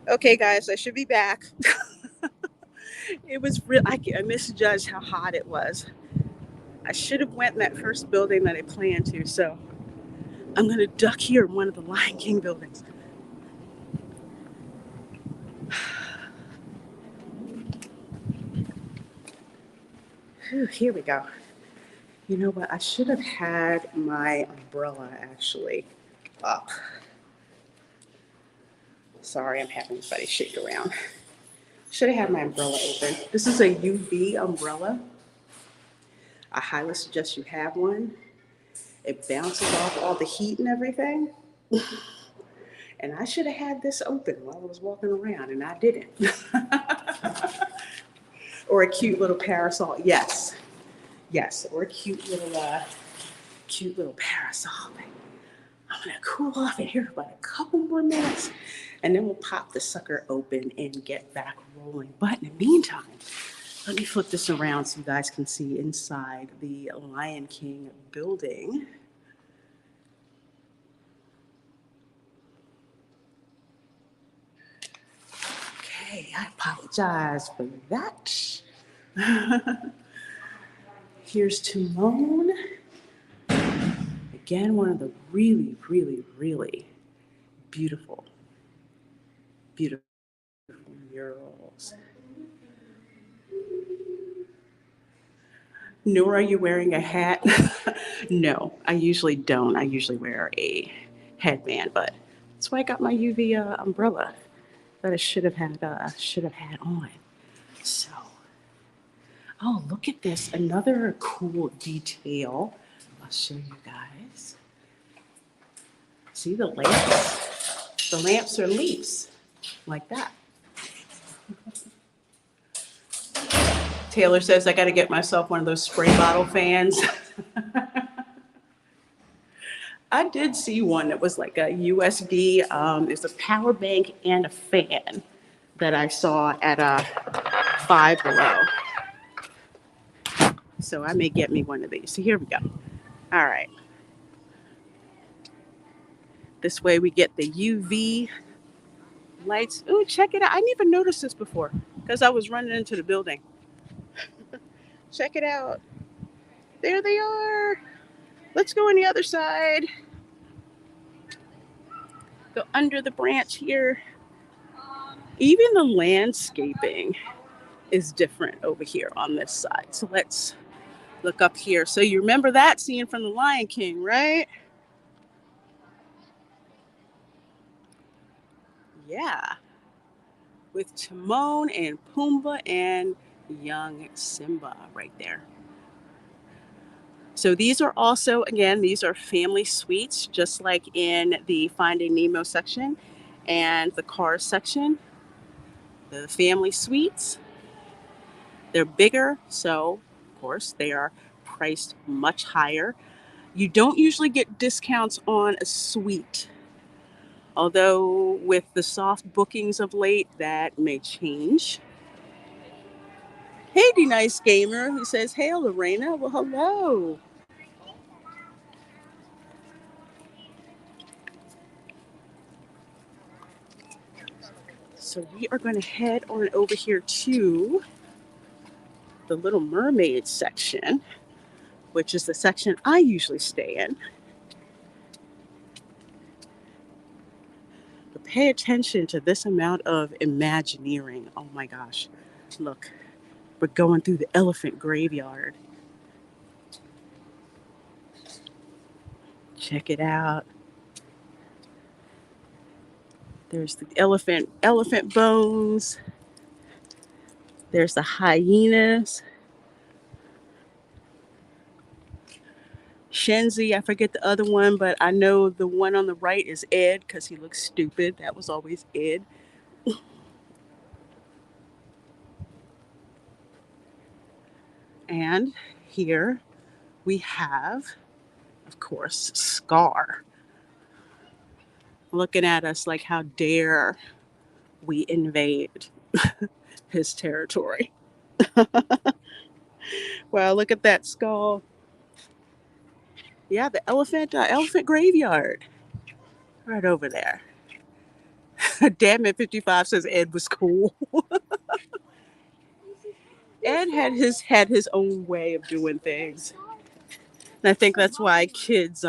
A: Okay, guys, I should be back. It was real. I misjudged how hot it was. I should have went in that first building that I planned to. So I'm gonna duck here in one of the Lion King buildings. Whew, here we go. You know what? I should have had my umbrella actually up. Sorry, I'm having everybody shake around. Should have had my umbrella open. This is a UV umbrella. I highly suggest you have one. It bounces off all the heat and everything. And I should have had this open while I was walking around, and I didn't. Or a cute little parasol. Yes, yes, or a cute little parasol. I'm gonna cool off in here for about a couple more minutes, and then we'll pop the sucker open and get back rolling. But in the meantime, let me flip this around so you guys can see inside the Lion King building. Okay, I apologize for that. Here's Timon. Again, one of the really, really, really beautiful, beautiful murals. Nor are you wearing a hat? No, I usually don't. I usually wear a headband, but that's why I got my UV umbrella that I should have had on. So, oh, look at this! Another cool detail. I'll show you guys. See the lamps? The lamps are leaves, like that. Taylor says I got to get myself one of those spray bottle fans. I did see one that was like a USB. It's a power bank and a fan that I saw at a Five Below. So I may get me one of these. So here we go. All right. This way we get the UV lights. Ooh, check it out. I didn't even notice this before because I was running into the building. Check it out. There they are. Let's go on the other side. Go under the branch here. Even the landscaping is different over here on this side. So let's look up here. So you remember that scene from The Lion King, right? Yeah. With Timon and Pumbaa and young Simba right there. So these are also, again, these are family suites, just like in the Finding Nemo section and the Cars section. The family suites, they're bigger, so of course they are priced much higher. You don't usually get discounts on a suite, although with the soft bookings of late, that may change. Hey, D Nice Gamer, who says, "Hail, Reina." Well, hello. So we are going to head on over here to the Little Mermaid section, which is the section I usually stay in. But pay attention to this amount of Imagineering. Oh my gosh. Look, we're going through the elephant graveyard. Check it out. There's the elephant bones. There's the hyenas. Shenzi, I forget the other one, but I know the one on the right is Ed because he looks stupid. That was always Ed. And here we have, of course, Scar looking at us like, how dare we invade his territory. Well, look at that skull. Yeah, the elephant graveyard right over there. Damn it, 55 says Ed was cool. Ed had his own way of doing things. And I think that's why kids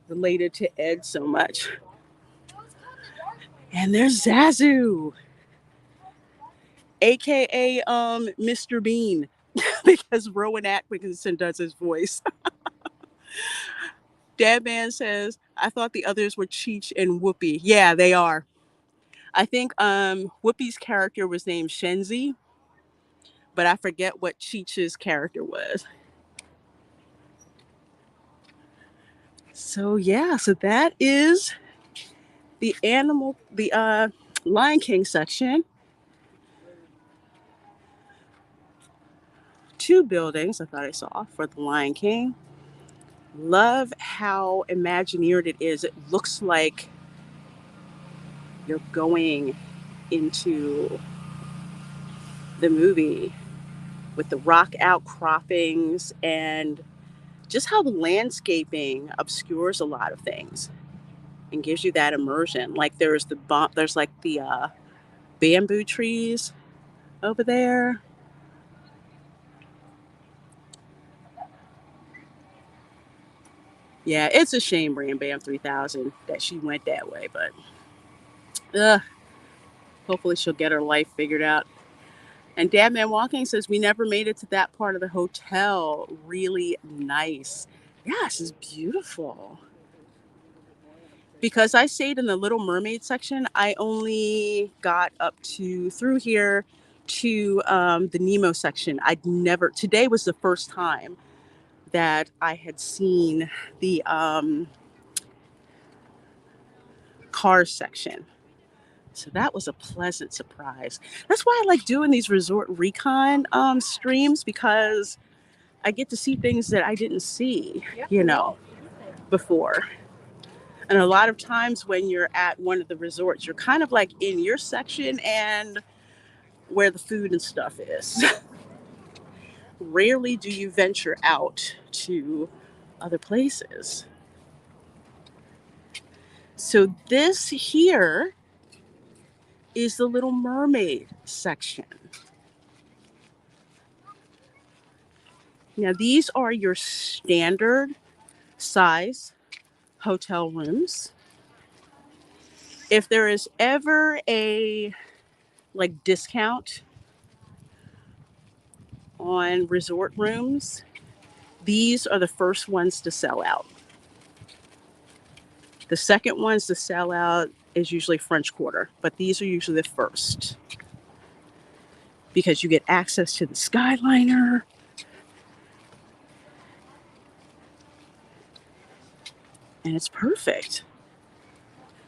A: related to Ed so much. And there's Zazu, aka Mr. Bean. because Rowan Atkinson does his voice. Dad Man says, I thought the others were Cheech and Whoopi. Yeah, they are. I think Whoopi's character was named Shenzi, but I forget what Cheech's character was. So yeah, so that is the Lion King section. Two buildings I thought I saw for the Lion King. Love how Imagineered it is. It looks like you're going into the movie with the rock outcroppings and just how the landscaping obscures a lot of things and gives you that immersion. Like there's like the bamboo trees over there. Yeah, it's a shame Ram Bam 3000 that she went that way, but hopefully she'll get her life figured out. And Dad Man Walking says, we never made it to that part of the hotel. Really nice. Yes, it's beautiful. Because I stayed in the Little Mermaid section, I only got up to through here to the Nemo section. Today was the first time that I had seen the Cars section. So that was a pleasant surprise. That's why I like doing these Resort Recon streams, because I get to see things that I didn't see, before. And a lot of times when you're at one of the resorts, you're kind of like in your section and where the food and stuff is. Rarely do you venture out to other places. So this here is the Little Mermaid section. Now these are your standard size hotel rooms. If there is ever a discount on resort rooms, these are the first ones to sell out. The second ones to sell out is usually French Quarter, but these are usually the first because you get access to the Skyliner. And it's perfect.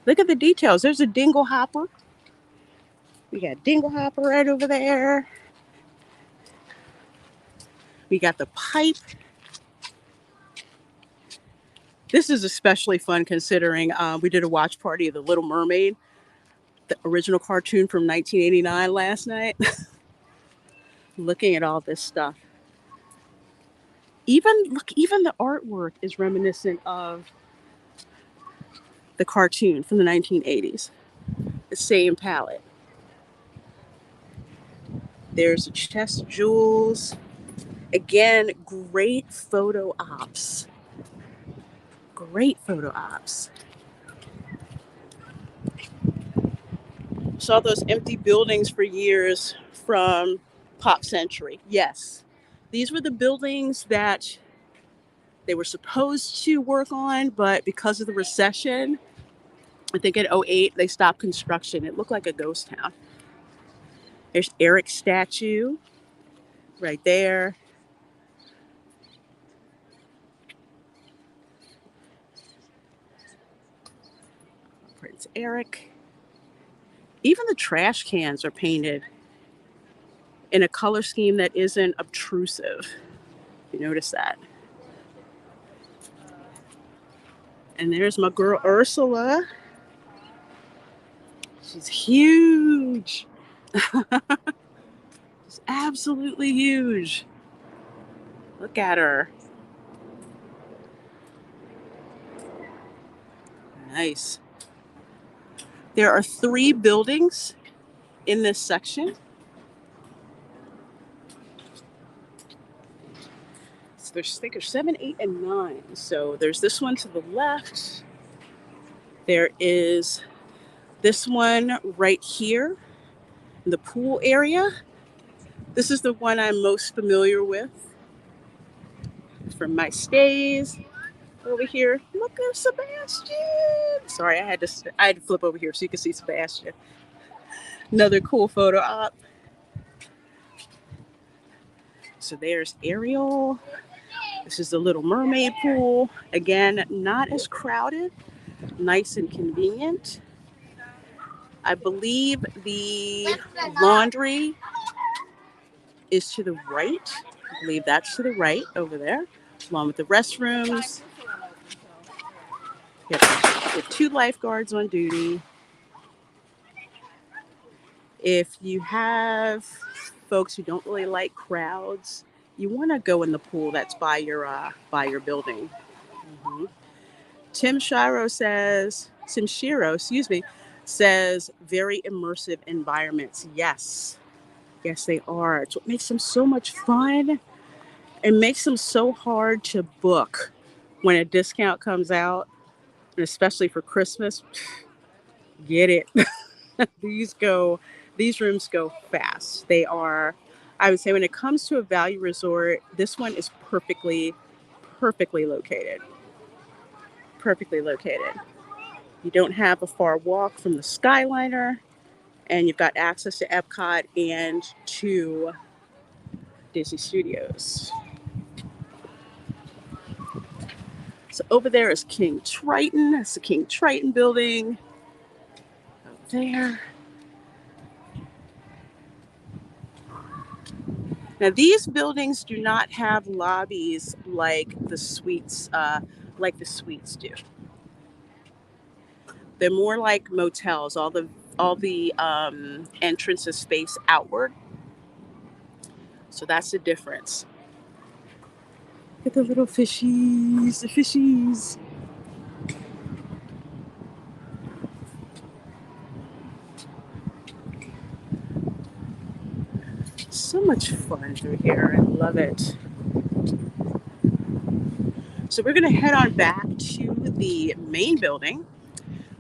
A: Look at the details. There's a dingle hopper. We got dingle hopper right over there. We got the pipe. This is especially fun considering we did a watch party of The Little Mermaid, the original cartoon from 1989 last night. Looking at all this stuff. Even the artwork is reminiscent of the cartoon from the 1980s. The same palette. There's a chest of jewels. Again, great photo ops. Great photo ops. Saw those empty buildings for years from Pop Century. Yes. These were the buildings that they were supposed to work on, but because of the recession, I think in 2008, they stopped construction. It looked like a ghost town. There's Eric's statue right there. Prince Eric. Even the trash cans are painted in a color scheme that isn't obtrusive. You notice that. And there's my girl Ursula. She's huge. She's absolutely huge. Look at her. Nice. There are 3 buildings in this section. So I think there's 7, 8, and 9. So there's this one to the left. There is this one right here, in the pool area. This is the one I'm most familiar with from my stays over here. Look at Sebastian. Sorry, I had to flip over here so you can see Sebastian. Another cool photo op. So there's Ariel. This is the Little Mermaid pool. Again, not as crowded, nice and convenient. I believe the laundry is to the right. I believe that's to the right over there, along with the restrooms. You have two lifeguards on duty. If you have folks who don't really like crowds, you want to go in the pool that's by your building. Mm-hmm. Tim Shiro, excuse me, says very immersive environments. Yes, yes, they are. It's what makes them so much fun. It makes them so hard to book when a discount comes out, and especially for Christmas. Get it? these go, these rooms go fast. They are. I would say when it comes to a value resort, this one is perfectly located. Perfectly located. You don't have a far walk from the Skyliner, and you've got access to Epcot and to Disney Studios. So over there is King Triton. That's the King Triton building. Over there. Now these buildings do not have lobbies like the suites do. They're more like motels. All the entrances face outward, so that's the difference. Look at the little fishies, the fishies. So much fun through here. I love it. So we're going to head on back to the main building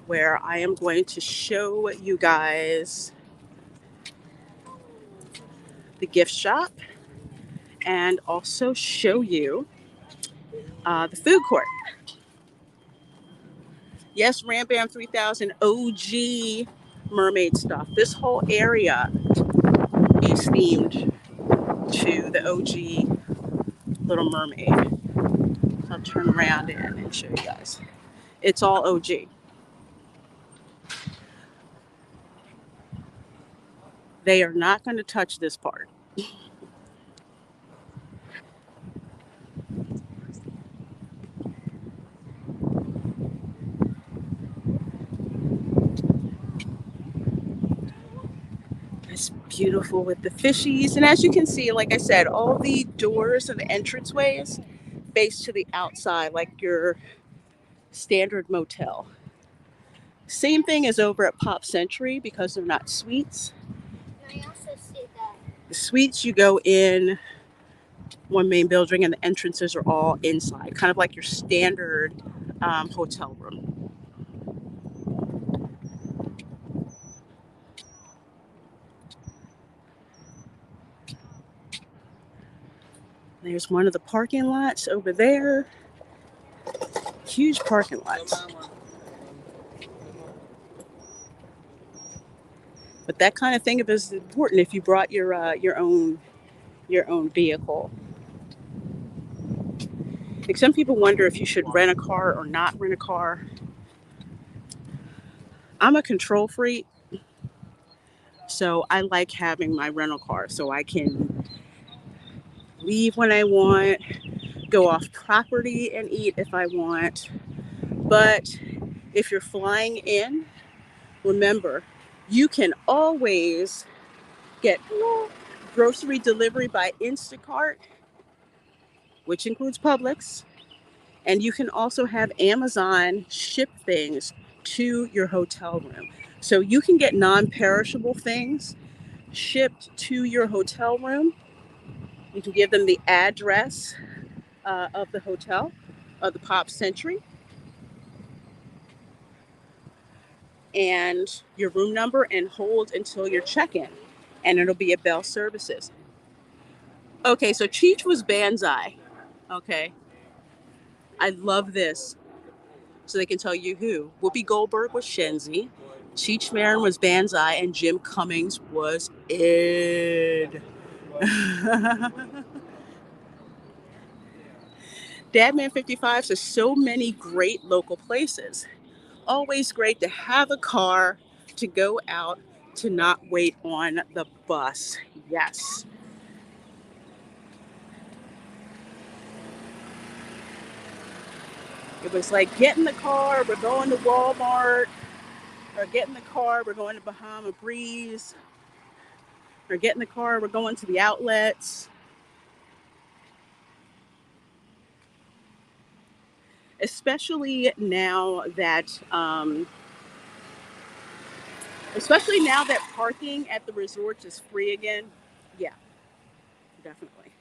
A: where I am going to show you guys the gift shop and also show you the food court. Yes, Ram Bam 3000 OG mermaid stuff. This whole area is themed to the OG Little Mermaid. I'll turn around and show you guys. It's all OG. They are not going to touch this part. It's beautiful with the fishies. And as you can see, like I said, all the doors and the entranceways face to the outside like your standard motel. Same thing as over at Pop Century because they're not suites.
B: I also see that.
A: The suites, you go in one main building and the entrances are all inside, kind of like your standard hotel room. There's one of the parking lots over there. Huge parking lots. But that kind of thing is important if you brought your own vehicle. Like some people wonder if you should rent a car or not rent a car. I'm a control freak, so I like having my rental car so I can leave when I want, go off property and eat if I want. But if you're flying in, remember, you can always get grocery delivery by Instacart, which includes Publix, and you can also have Amazon ship things to your hotel room. So you can get non-perishable things shipped to your hotel room. You can give them the address of the hotel, of the Pop Century, and your room number and hold until your check-in, and it'll be at Bell Services. Okay, so Cheech was Banzai. Okay, I love this. So they can tell you who. Whoopi Goldberg was Shenzi, Cheech Marin was Banzai, and Jim Cummings was Ed. Dadman 55 says so many great local places. Always great to have a car to go out to not wait on the bus. Yes. It was like get in the car, we're going to Walmart, or get in the car, we're going to Bahama Breeze, or get in the car, we're going to the outlets. Especially now that parking at the resorts is free again. Yeah, definitely.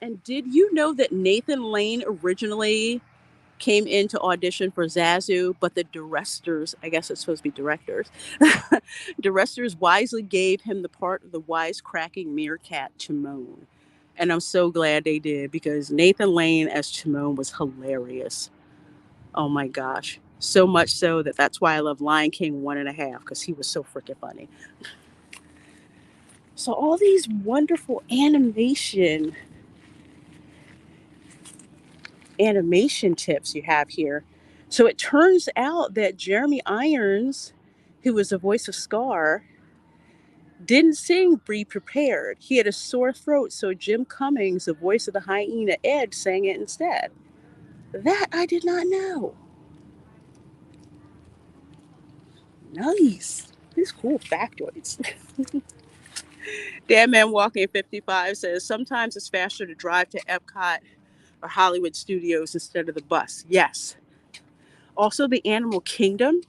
A: And did you know that Nathan Lane originally came in to audition for Zazu, but the directors, I guess it's supposed to be directors, directors wisely gave him the part of the wisecracking meerkat Timon. And I'm so glad they did because Nathan Lane as Timon was hilarious. Oh my gosh. So much so that that's why I love Lion King 1.5 because he was so freaking funny. So all these wonderful animation tips you have here. So it turns out that Jeremy Irons, who was the voice of Scar, didn't sing Be Prepared. He had a sore throat, so Jim Cummings, the voice of the hyena Ed, sang it instead. That I did not know. Nice. These cool factoids. Dan Man Walking 55 says sometimes it's faster to drive to Epcot or Hollywood Studios instead of the bus. Yes. Also, the Animal Kingdom.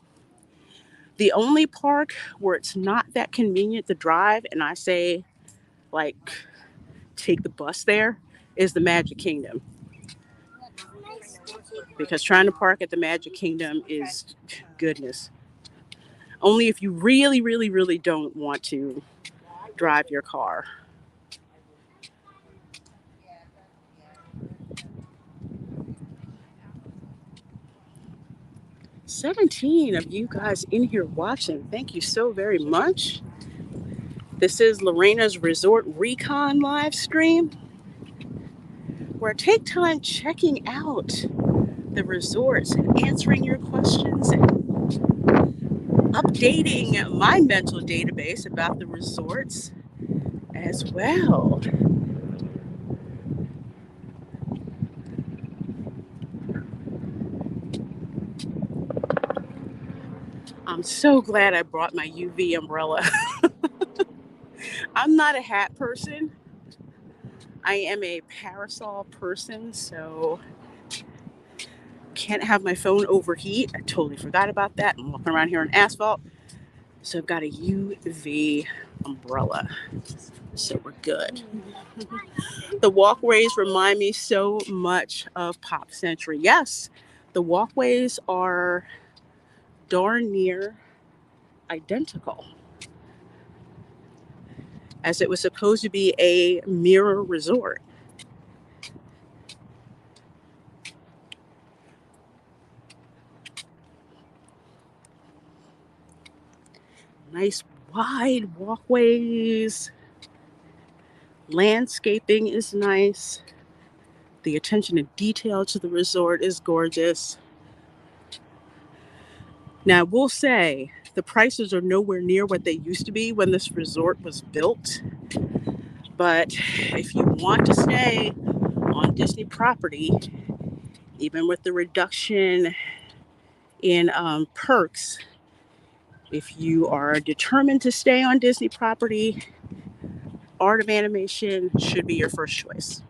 A: The only park where it's not that convenient to drive, and I say, like, take the bus there, is the Magic Kingdom. Because trying to park at the Magic Kingdom is goodness. Only if you really, really, really don't want to drive your car. 17 of you guys in here watching. Thank you so very much. This is Lorena's Resort Recon live stream, where I take time checking out the resorts and answering your questions and updating my mental database about the resorts as well. I'm so glad I brought my UV umbrella. I'm not a hat person. I am a parasol person, so can't have my phone overheat. I totally forgot about that. I'm walking around here on asphalt. So I've got a UV umbrella. So we're good. The walkways remind me so much of Pop Century. Yes, the walkways are darn near identical, as it was supposed to be a mirror resort. Nice wide walkways. Landscaping is nice. The attention to detail to the resort is gorgeous. Now, I will say the prices are nowhere near what they used to be when this resort was built. But if you want to stay on Disney property, even with the reduction in perks, if you are determined to stay on Disney property, Art of Animation should be your first choice.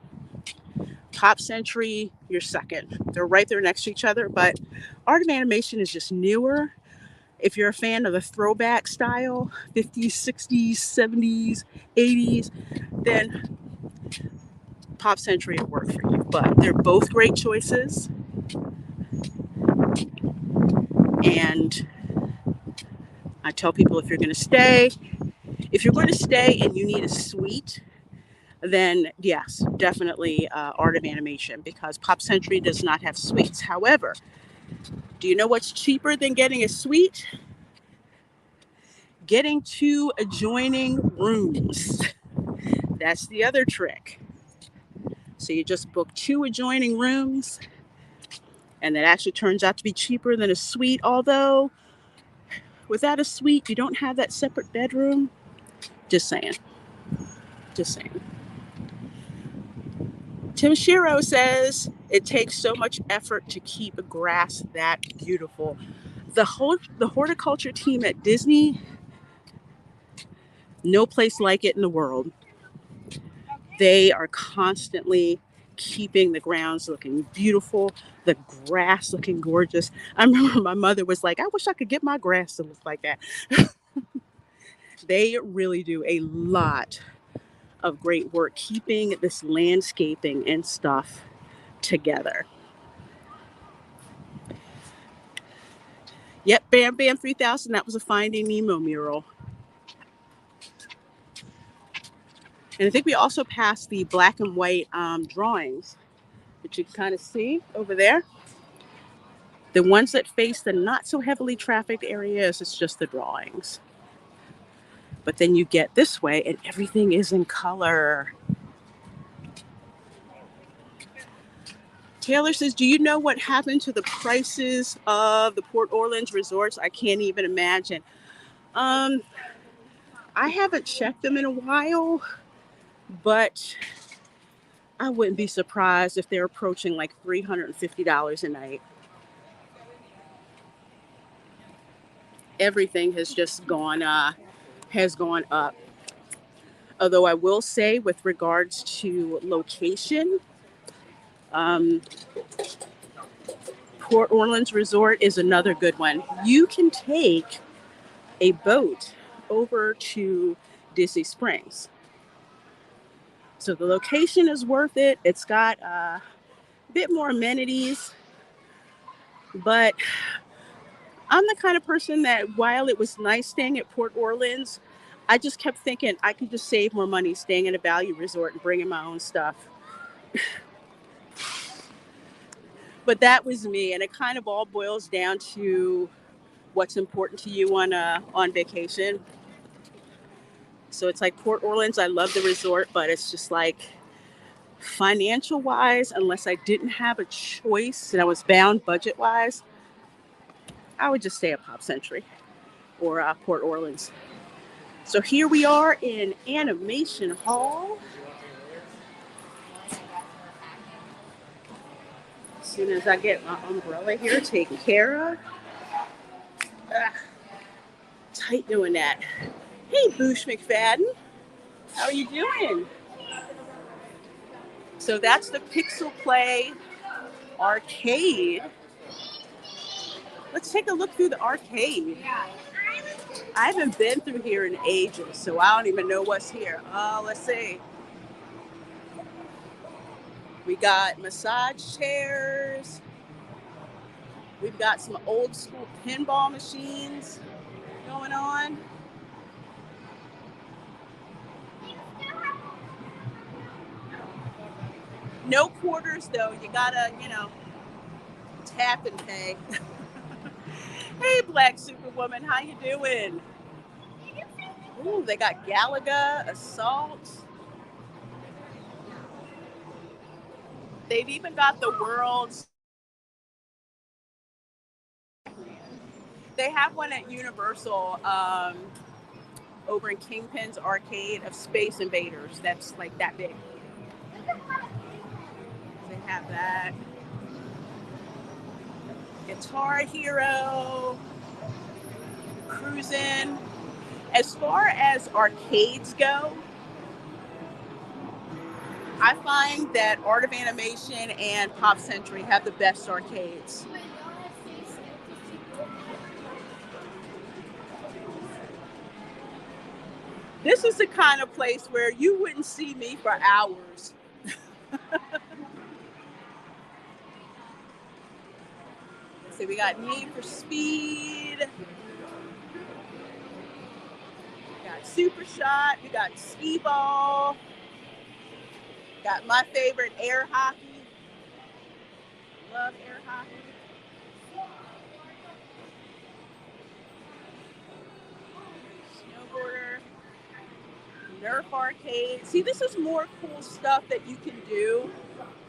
A: Pop Century, your second. They're right there next to each other, but Art of Animation is just newer. If you're a fan of the throwback style, 50s, 60s, 70s, 80s, then Pop Century will work for you. But they're both great choices. And I tell people if you're going to stay, If you're going to stay and you need a suite, then yes, definitely Art of Animation, because Pop Century does not have suites. However, do you know what's cheaper than getting a suite? Getting two adjoining rooms. That's the other trick. So you just book two adjoining rooms, and that actually turns out to be cheaper than a suite. Although, without a suite, you don't have that separate bedroom. Just saying. Just saying. Tim Shiro says it takes so much effort to keep grass that beautiful. The horticulture team at Disney, no place like it in the world. They are constantly keeping the grounds looking beautiful, the grass looking gorgeous. I remember my mother was like, I wish I could get my grass to look like that. They really do a lot of great work keeping this landscaping and stuff together. Yep, Bam Bam 3000, that was a Finding Nemo mural. And I think we also passed the black and white drawings that you can kind of see over there. The ones that face the not so heavily trafficked areas, it's just the drawings. But then you get this way and everything is in color. Taylor says, do you know what happened to the prices of the Port Orleans resorts? I can't even imagine. I haven't checked them in a while, but I wouldn't be surprised if they're approaching like $350 a night. Everything has just gone up. Although I will say, with regards to location, um, Port Orleans Resort is another good one. You can take a boat over to Disney Springs. So the location is worth it. It's got a bit more amenities, but I'm the kind of person that while it was nice staying at Port Orleans, I just kept thinking I could just save more money staying at a value resort and bringing my own stuff. But that was me, and it kind of all boils down to what's important to you on vacation. So it's like Port Orleans, I love the resort, but it's just like financial wise, unless I didn't have a choice and I was bound budget wise, I would just stay at Pop Century or Port Orleans. So here we are in Animation Hall. As soon as I get my umbrella here taken care of. Tight doing that. Hey, Boosh McFadden. How are you doing? So that's the Pixel Play arcade. Let's take a look through the arcade. I haven't been through here in ages, so I don't even know what's here. Let's see. We got massage chairs. We've got some old school pinball machines going on. No quarters though. You gotta, tap and pay. Hey, Black Superwoman, how you doing? Ooh, they got Galaga, Assault. They've even got the world's. They have one at Universal over in Kingpin's arcade of Space Invaders. That's like that big. They have that. Guitar Hero, Cruisin'. As far as arcades go, I find that Art of Animation and Pop Century have the best arcades. This is the kind of place where you wouldn't see me for hours. So we got Need for Speed. We got Super shot. We got skee ball. Got my favorite, air hockey. Love air hockey. Snowboarder. Nerf arcade. See, this is more cool stuff that you can do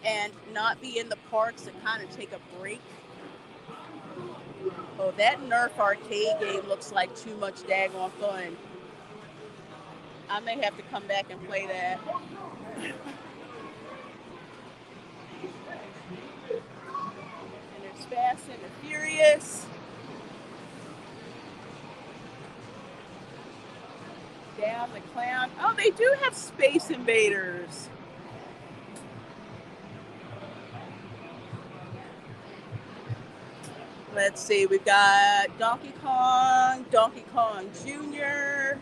A: and not be in the parks and kind of take a break. Oh, that Nerf arcade game looks like too much daggone fun. I may have to come back and play that. And there's Fast and the Furious. Down the Clown. Oh, they do have Space Invaders. Let's see, we've got Donkey Kong Jr.,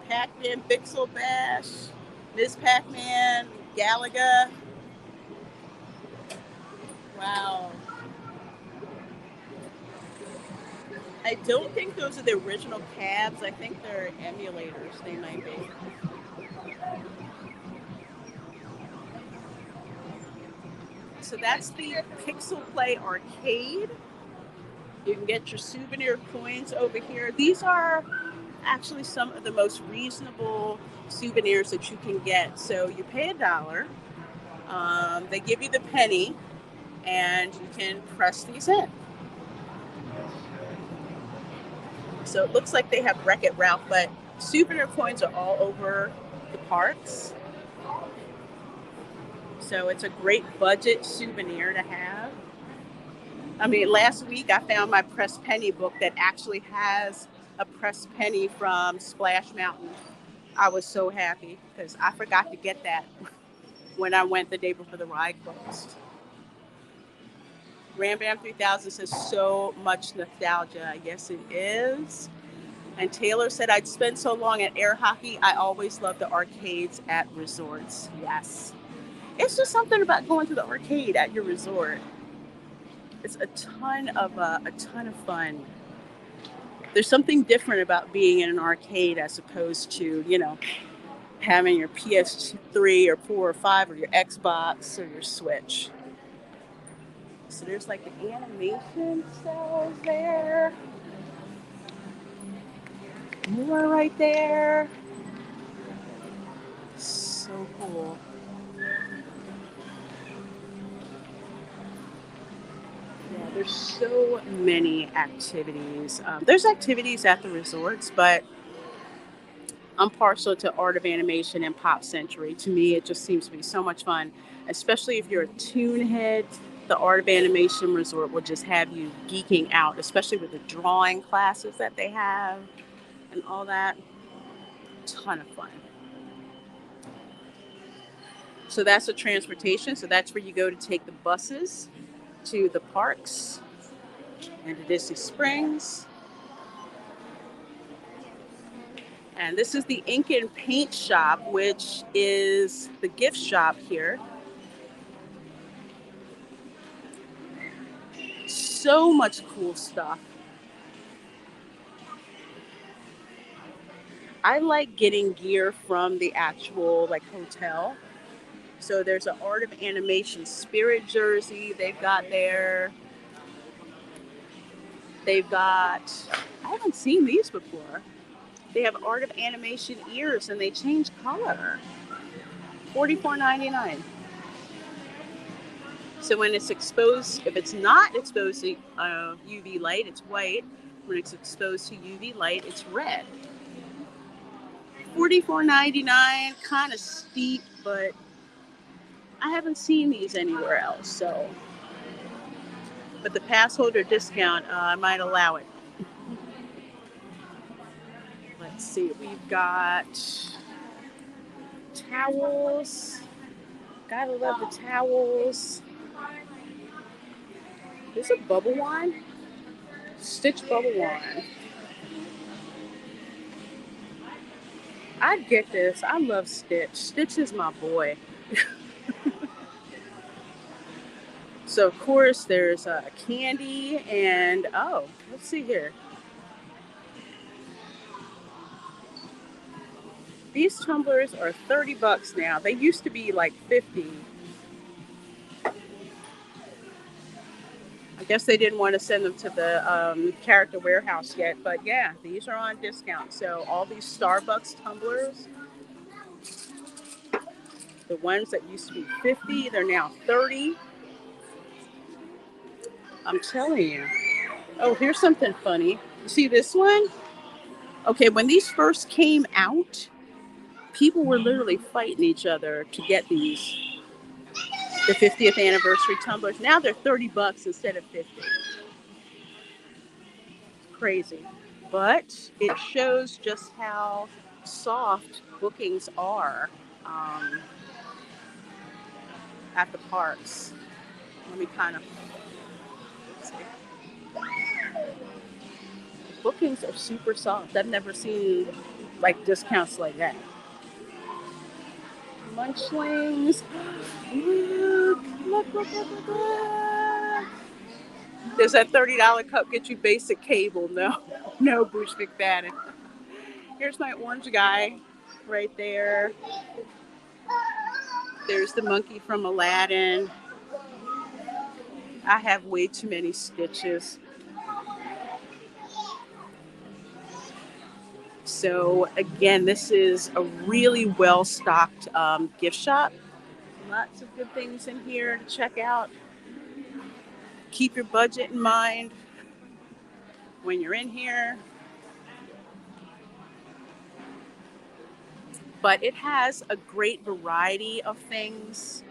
A: Pac-Man Pixel Bash, Ms. Pac-Man, Galaga. Wow. I don't think those are the original cabs. I think they're emulators. They might be. So that's the Pixel Play Arcade. You can get your souvenir coins over here. These are actually some of the most reasonable souvenirs that you can get. So you pay $1. They give you the penny, and you can press these in. So it looks like they have Wreck-It Ralph, but souvenir coins are all over the parks. So it's a great budget souvenir to have. I mean, last week I found my pressed penny book that actually has a pressed penny from Splash Mountain. I was so happy because I forgot to get that when I went the day before the ride closed. Ram Bam 3000 says so much nostalgia. Yes, it is. And Taylor said, I'd spent so long at air hockey. I always loved the arcades at resorts. Yes. It's just something about going to the arcade at your resort. It's a ton of fun. There's something different about being in an arcade as opposed to, having your PS3 or 4 or 5 or your Xbox or your Switch. So there's like the animation cells there. More right there. So cool. Yeah, there's so many activities. There's activities at the resorts, but I'm partial to Art of Animation and Pop Century. To me, it just seems to be so much fun, especially if you're a toon head. The Art of Animation Resort will just have you geeking out, especially with the drawing classes that they have and all that. Ton of fun. So that's the transportation. So that's where you go to take the buses to the parks and to Disney Springs. And this is the Ink and Paint shop, which is the gift shop here. So much cool stuff. I like getting gear from the actual hotel. So there's an Art of Animation Spirit jersey they've got there. They've got, I haven't seen these before. They have Art of Animation ears and they change color. $44.99. So when it's exposed, if it's not exposed to UV light, it's white. When it's exposed to UV light, it's red. $44.99, kind of steep, but I haven't seen these anywhere else. So, but the pass holder discount, I might allow it. Let's see, we've got towels. Gotta love the towels. There's a bubble wand. Stitch bubble wand. I'd get this. I love Stitch. Stitch is my boy. So, of course, there's candy and, let's see here. These tumblers are 30 bucks now. They used to be like 50. I guess they didn't want to send them to the character warehouse yet, but yeah, these are on discount. So all these Starbucks tumblers, the ones that used to be 50, they're now 30. I'm telling you. Oh, here's something funny. You see this one? Okay, when these first came out, people were literally fighting each other to get these, the 50th anniversary tumblers. Now they're 30 bucks instead of 50. Crazy. But it shows just how soft bookings are um, at the parks. Let me kind of see. Bookings are super soft. I've never seen like discounts like that. Munchlings. Look. Does that $30 cup get you basic cable? No. No, Bush McFadden. Here's my orange guy right there. There's the monkey from Aladdin. I have way too many stitches. So again, this is a really well-stocked gift shop. Lots of good things in here to check out. Keep your budget in mind when you're in here. But it has a great variety of things.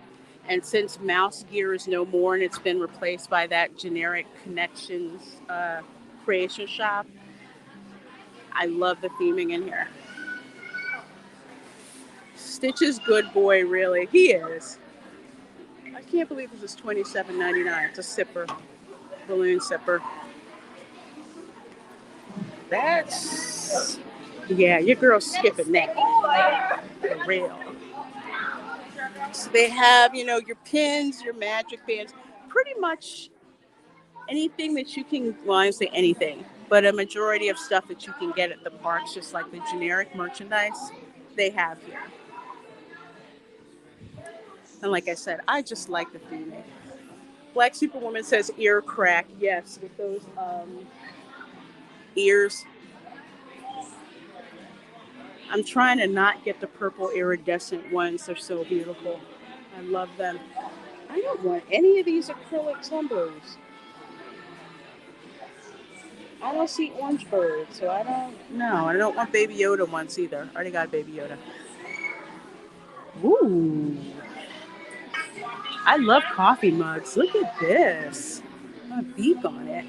A: And since Mouse Gear is no more and it's been replaced by that generic Connections creation shop, I love the theming in here. Stitch is good boy, really. He is. I can't believe this is $27.99. It's a sipper, balloon sipper. That's, yeah, your girl's skipping that. For real. So they have, your pins, your magic bands, pretty much anything that you can, well, I don't say anything, but a majority of stuff that you can get at the parks, just like the generic merchandise, they have here. And like I said, I just like the theming. Black Superwoman says ear crack. Yes, with those ears. I'm trying to not get the purple iridescent ones. They're so beautiful. I love them. I don't want any of these acrylic tumblers. I don't see orange birds, so I don't know. I don't want Baby Yoda ones either. I already got Baby Yoda. Ooh. I love coffee mugs. Look at this. A beak on it.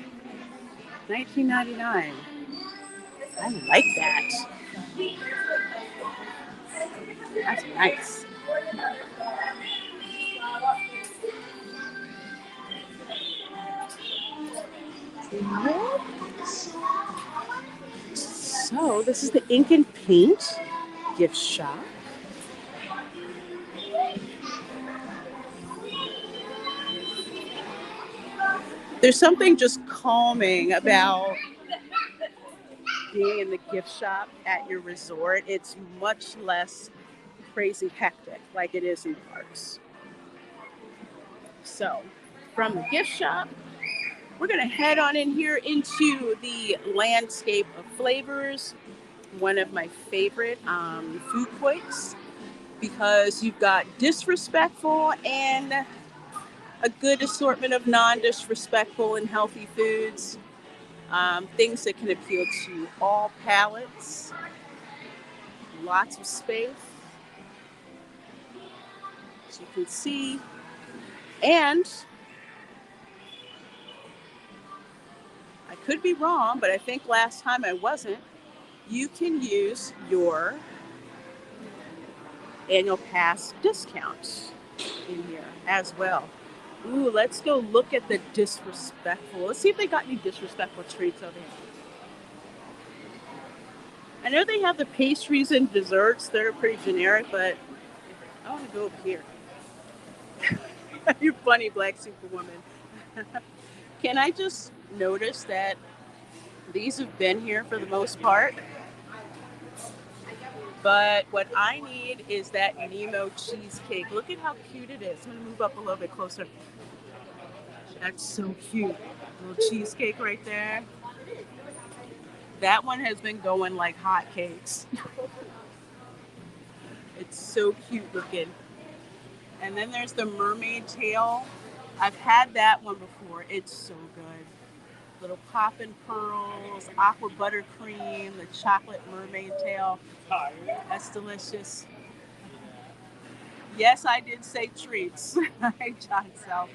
A: $19.99. I like that. That's nice. So this is the ink and paint gift shop. There's something just calming about being in the gift shop at your resort. It's much less crazy hectic like it is in parks. So from the gift shop, we're going to head on in here into the landscape of flavors, one of my favorite food courts, because you've got disrespectful and a good assortment of non-disrespectful and healthy foods, things that can appeal to all palates, lots of space, as you can see, and I could be wrong, but I think last time I wasn't, you can use your annual pass discount in here as well. Ooh, let's go look at the disrespectful. Let's see if they got any disrespectful treats over here. I know they have the pastries and desserts. They're pretty generic, but I want to go over here. You funny, Black Superwoman. Can I just notice that these have been here for the most part? But what I need is that Nemo cheesecake. Look at how cute it is. I'm gonna move up a little bit closer. That's so cute. Little cheesecake right there. That one has been going like hotcakes. It's so cute looking. And then there's the mermaid tail. I've had that one before. It's so good. Little poppin' pearls, aqua buttercream, the chocolate mermaid tail. That's delicious. Yes, I did say treats. I John Self.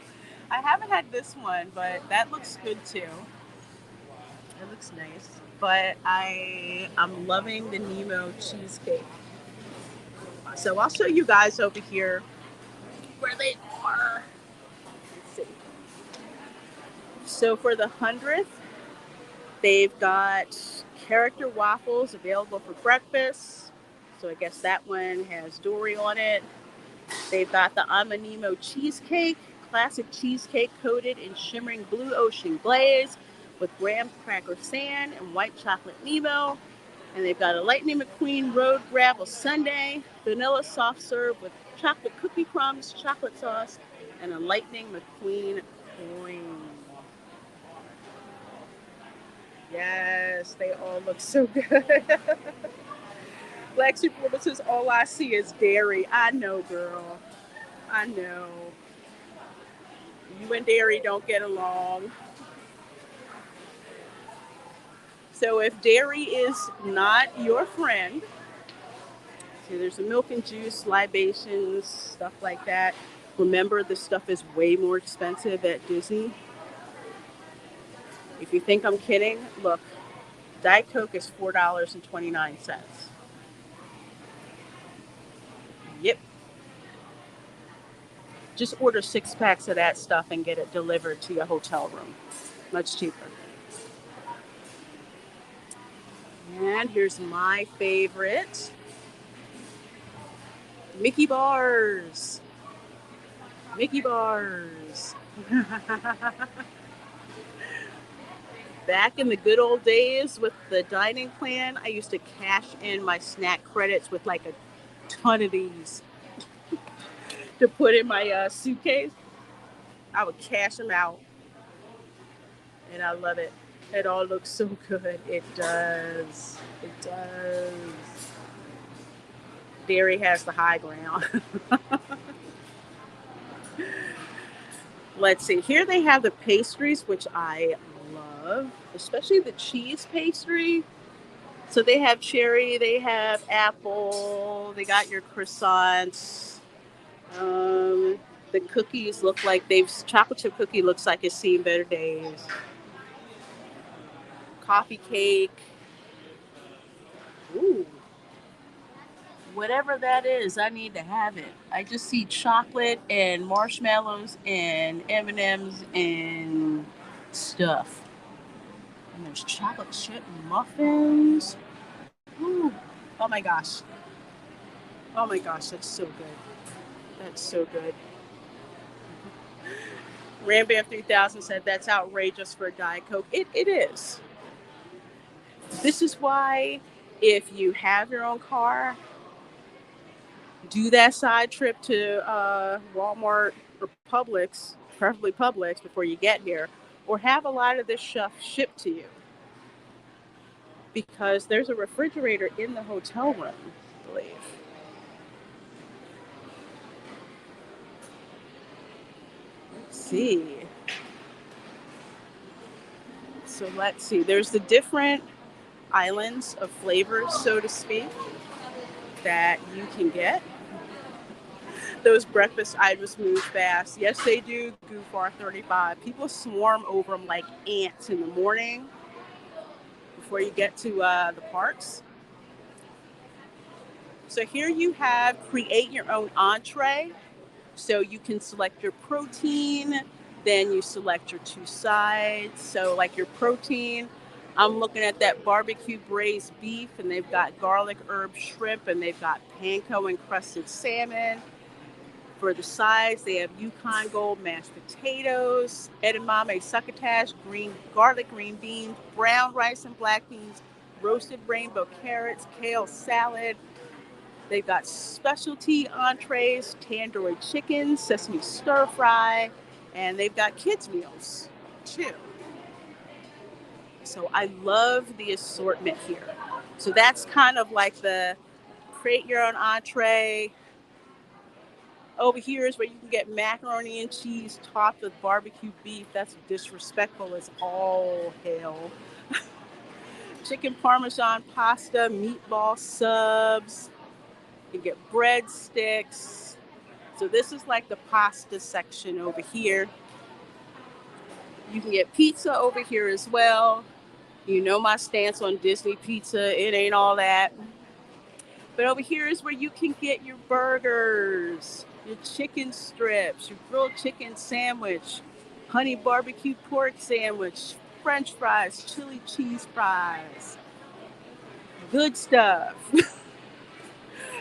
A: I haven't had this one, but that looks good too. It looks nice. But I'm loving the Nemo cheesecake. So I'll show you guys over here where they are. Let's see. So for the 100th, they've got character waffles available for breakfast. So I guess that one has Dory on it. They've got the I'm a Nemo cheesecake, classic cheesecake coated in shimmering blue ocean glaze with graham cracker sand and white chocolate Nemo. And they've got a Lightning McQueen Road Gravel Sundae, vanilla soft serve with chocolate cookie crumbs, chocolate sauce, and a Lightning McQueen coin. Yes, they all look so good. Black Superwoman says, all I see is dairy. I know, girl. I know. You and dairy don't get along. So if dairy is not your friend, so there's the milk and juice, libations, stuff like that. Remember, this stuff is way more expensive at Disney. If you think I'm kidding, look, Diet Coke is $4.29. Yep. Just order 6 packs of that stuff and get it delivered to your hotel room. Much cheaper. And here's my favorite. Mickey bars. Mickey bars. Back in the good old days with the dining plan, I used to cash in my snack credits with like a ton of these to put in my suitcase. I would cash them out, and I love it. It all looks so good. It does. It does. Dairy has the high ground. Let's see. Here they have the pastries, which I love, especially the cheese pastry. So they have cherry, they have apple, they got your croissants. Um, the cookies look like chocolate chip cookie looks like it's seen better days. Coffee cake. Ooh, whatever that is, I need to have it. I just see chocolate and marshmallows and M&Ms and stuff. And there's chocolate chip muffins. Ooh. Oh my gosh. Oh my gosh, that's so good. That's so good. Rambam 3000 said that's outrageous for a Diet Coke. It is. This is why if you have your own car, do that side trip to Walmart or Publix, preferably Publix before you get here, or have a lot of this stuff shipped to you. Because there's a refrigerator in the hotel room, I believe. Let's see. So let's see. There's the different islands of flavors, so to speak, that you can get. Those breakfast items move fast. Yes, they do. Goofar 35. People swarm over them like ants in the morning before you get to the parks. So here you have create your own entree. So you can select your protein, then you select your two sides. So like your protein, I'm looking at that barbecue braised beef, and they've got garlic herb shrimp, and they've got panko encrusted salmon. For the sides, they have Yukon Gold mashed potatoes, edamame succotash, garlic green beans, brown rice and black beans, roasted rainbow carrots, kale salad, They've got specialty entrees, tandoori chicken, sesame stir fry, and they've got kids meals too. So I love the assortment here. So that's kind of like the create your own entree. Over here is where you can get macaroni and cheese topped with barbecue beef. That's disrespectful as all hell. Chicken parmesan pasta, meatball subs. You get breadsticks. So this is like the pasta section over here. You can get pizza over here as well. You know my stance on Disney pizza. It ain't all that. But over here is where you can get your burgers, your chicken strips, your grilled chicken sandwich, honey barbecue pork sandwich, french fries, chili cheese fries. Good stuff.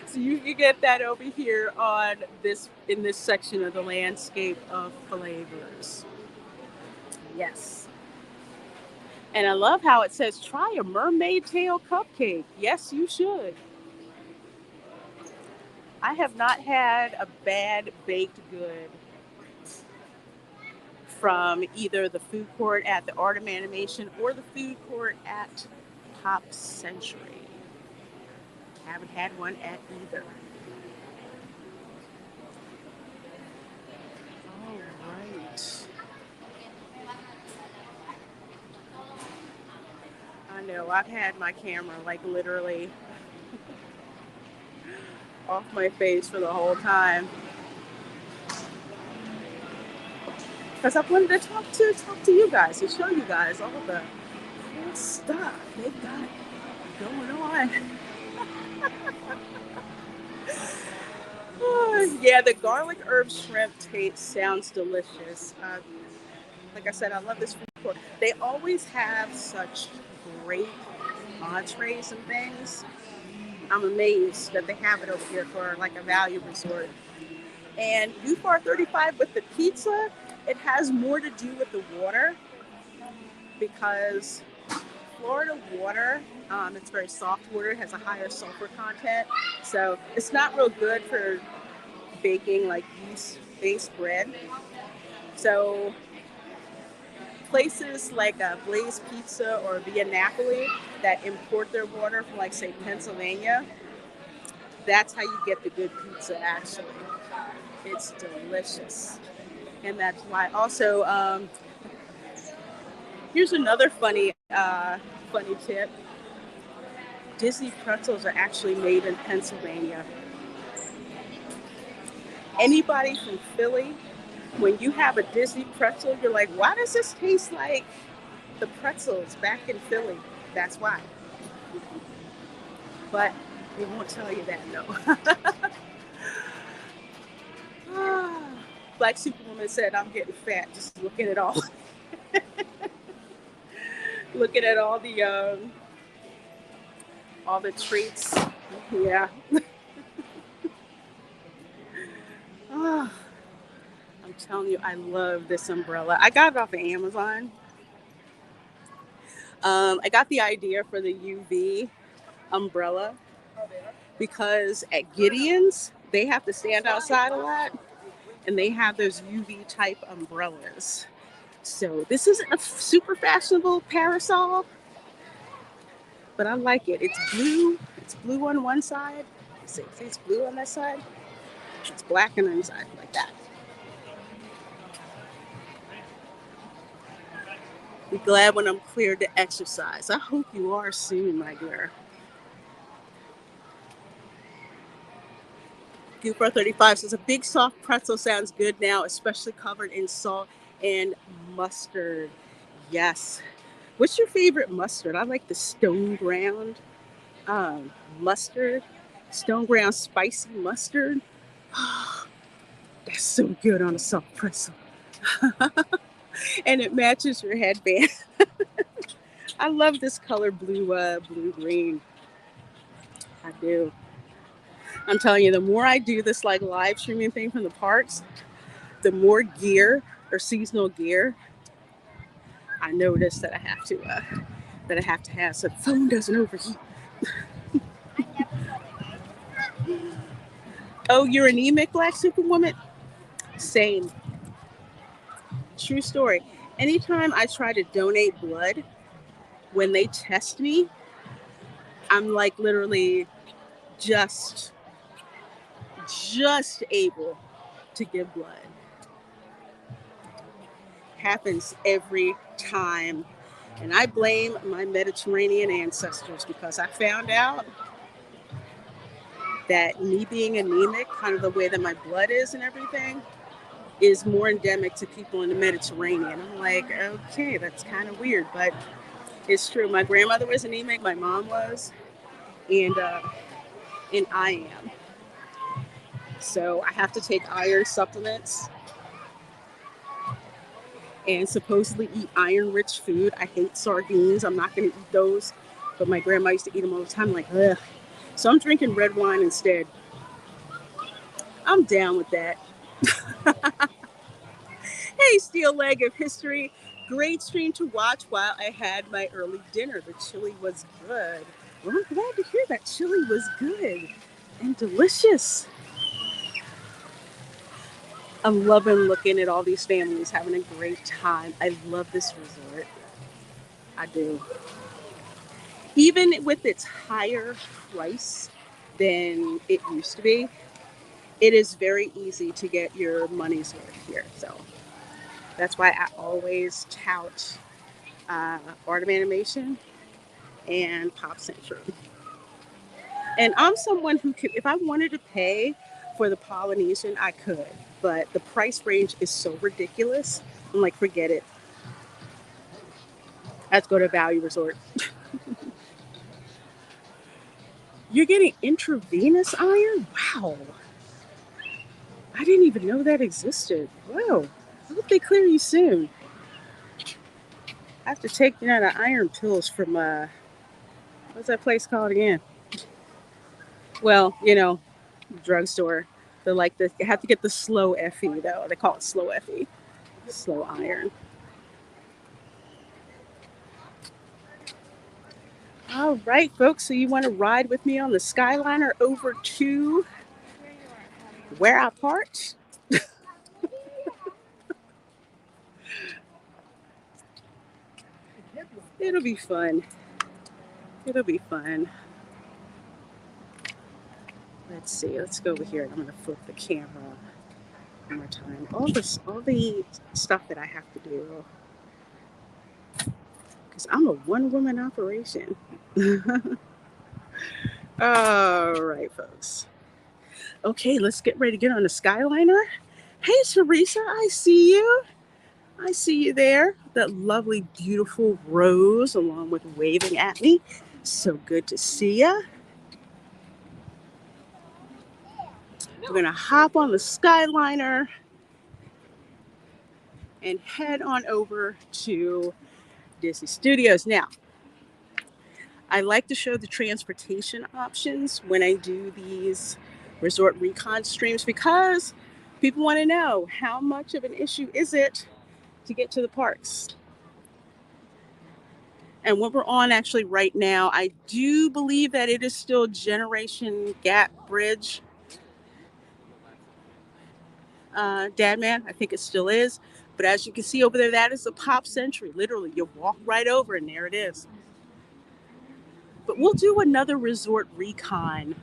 A: So you can get that over here on this in this section of the landscape of flavors. Yes. And I love how it says try a mermaid tail cupcake. Yes, you should. I have not had a bad baked good from either the food court at the Art of Animation or the food court at Pop Century. Haven't had one at either. All right. I know I've had my camera like literally off my face for the whole time because I wanted to talk to you guys and show you guys all the cool stuff they've got going on. Oh, yeah, the garlic herb shrimp taste sounds delicious. Like I said, I love this food court. They always have such great entrees and things. I'm amazed that they have it over here for like a value resort. And UFAR 35 with the pizza, it has more to do with the water because Florida water, it's very soft water, it has a higher sulfur content. So it's not real good for baking like yeast-based bread. So places like Blaze Pizza or Via Napoli that import their water from like say Pennsylvania, that's how you get the good pizza actually. It's delicious. And that's why also here's another funny tip. Disney pretzels are actually made in Pennsylvania. Anybody from Philly, when you have a Disney pretzel, you're like, why does this taste like the pretzels back in Philly? That's why. But they won't tell you that, no. Black Superwoman said, I'm getting fat just looking at looking at all the treats. Yeah. I'm telling you, I love this umbrella. I got it off of Amazon. I got the idea for the UV umbrella because at Gideon's, they have to stand outside a lot and they have those UV type umbrellas. So this isn't a super fashionable parasol, but I like it. It's blue. It's blue on one side. See, it's blue on that side. It's black on the inside, like that. Be glad when I'm cleared to exercise. I hope you are soon, my dear. Gooper 35 says a big soft pretzel sounds good now, especially covered in salt and mustard. Yes. What's your favorite mustard? I like the stone ground mustard, stone ground spicy mustard. That's so good on a soft pretzel. And it matches your headband. I love this color blue green. I do. I'm telling you, the more I do this like live streaming thing from the parks, the more gear or seasonal gear I notice that I have to have so the phone doesn't overheat. Oh, you're anemic, Black Superwoman? Same. True story. Anytime I try to donate blood, when they test me, I'm like literally just able to give blood. Happens every time. And I blame my Mediterranean ancestors because I found out that me being anemic, kind of the way that my blood is and everything, is more endemic to people in the Mediterranean. I'm like, okay, that's kind of weird, but it's true. My grandmother was anemic, my mom was, and I am. So I have to take iron supplements and supposedly eat iron-rich food. I hate sardines. I'm not going to eat those, but my grandma used to eat them all the time. I'm like, ugh. So I'm drinking red wine instead. I'm down with that. Hey, Steel Leg of History. Great stream to watch while I had my early dinner. The chili was good. Well, I'm glad to hear that chili was good and delicious. I'm loving looking at all these families having a great time. I love this resort. I do. Even with its higher price than it used to be, it is very easy to get your money's worth here. So that's why I always tout Art of Animation and Pop Century. And I'm someone who could, if I wanted to pay for the Polynesian, I could. But the price range is so ridiculous. I'm like, forget it. Let's go to Value Resort. You're getting intravenous iron? Wow. I didn't even know that existed. Wow. I hope they clear you soon. I have to take, the iron pills from, what's that place called again? Well, drugstore. They're like you have to get the slow FE though. They call it slow FE, slow iron. All right, folks. So you want to ride with me on the Skyliner over to where I parked? It'll be fun. It'll be fun. Let's see. Let's go over here. I'm gonna flip the camera one more time. All the stuff that I have to do because I'm a one-woman operation. All right, folks. Okay, let's get ready to get on the Skyliner. Hey, Teresa, I see you. I see you there. That lovely, beautiful rose along with waving at me. So good to see you. We're going to hop on the Skyliner and head on over to Disney Studios. Now, I like to show the transportation options when I do these Resort Recon streams because people want to know how much of an issue is it to get to the parks. And what we're on actually right now, I do believe that it is still Generation Gap Bridge. Dadman, I think it still is. But as you can see over there, that is the Pop Century. Literally, you walk right over and there it is. But we'll do another Resort Recon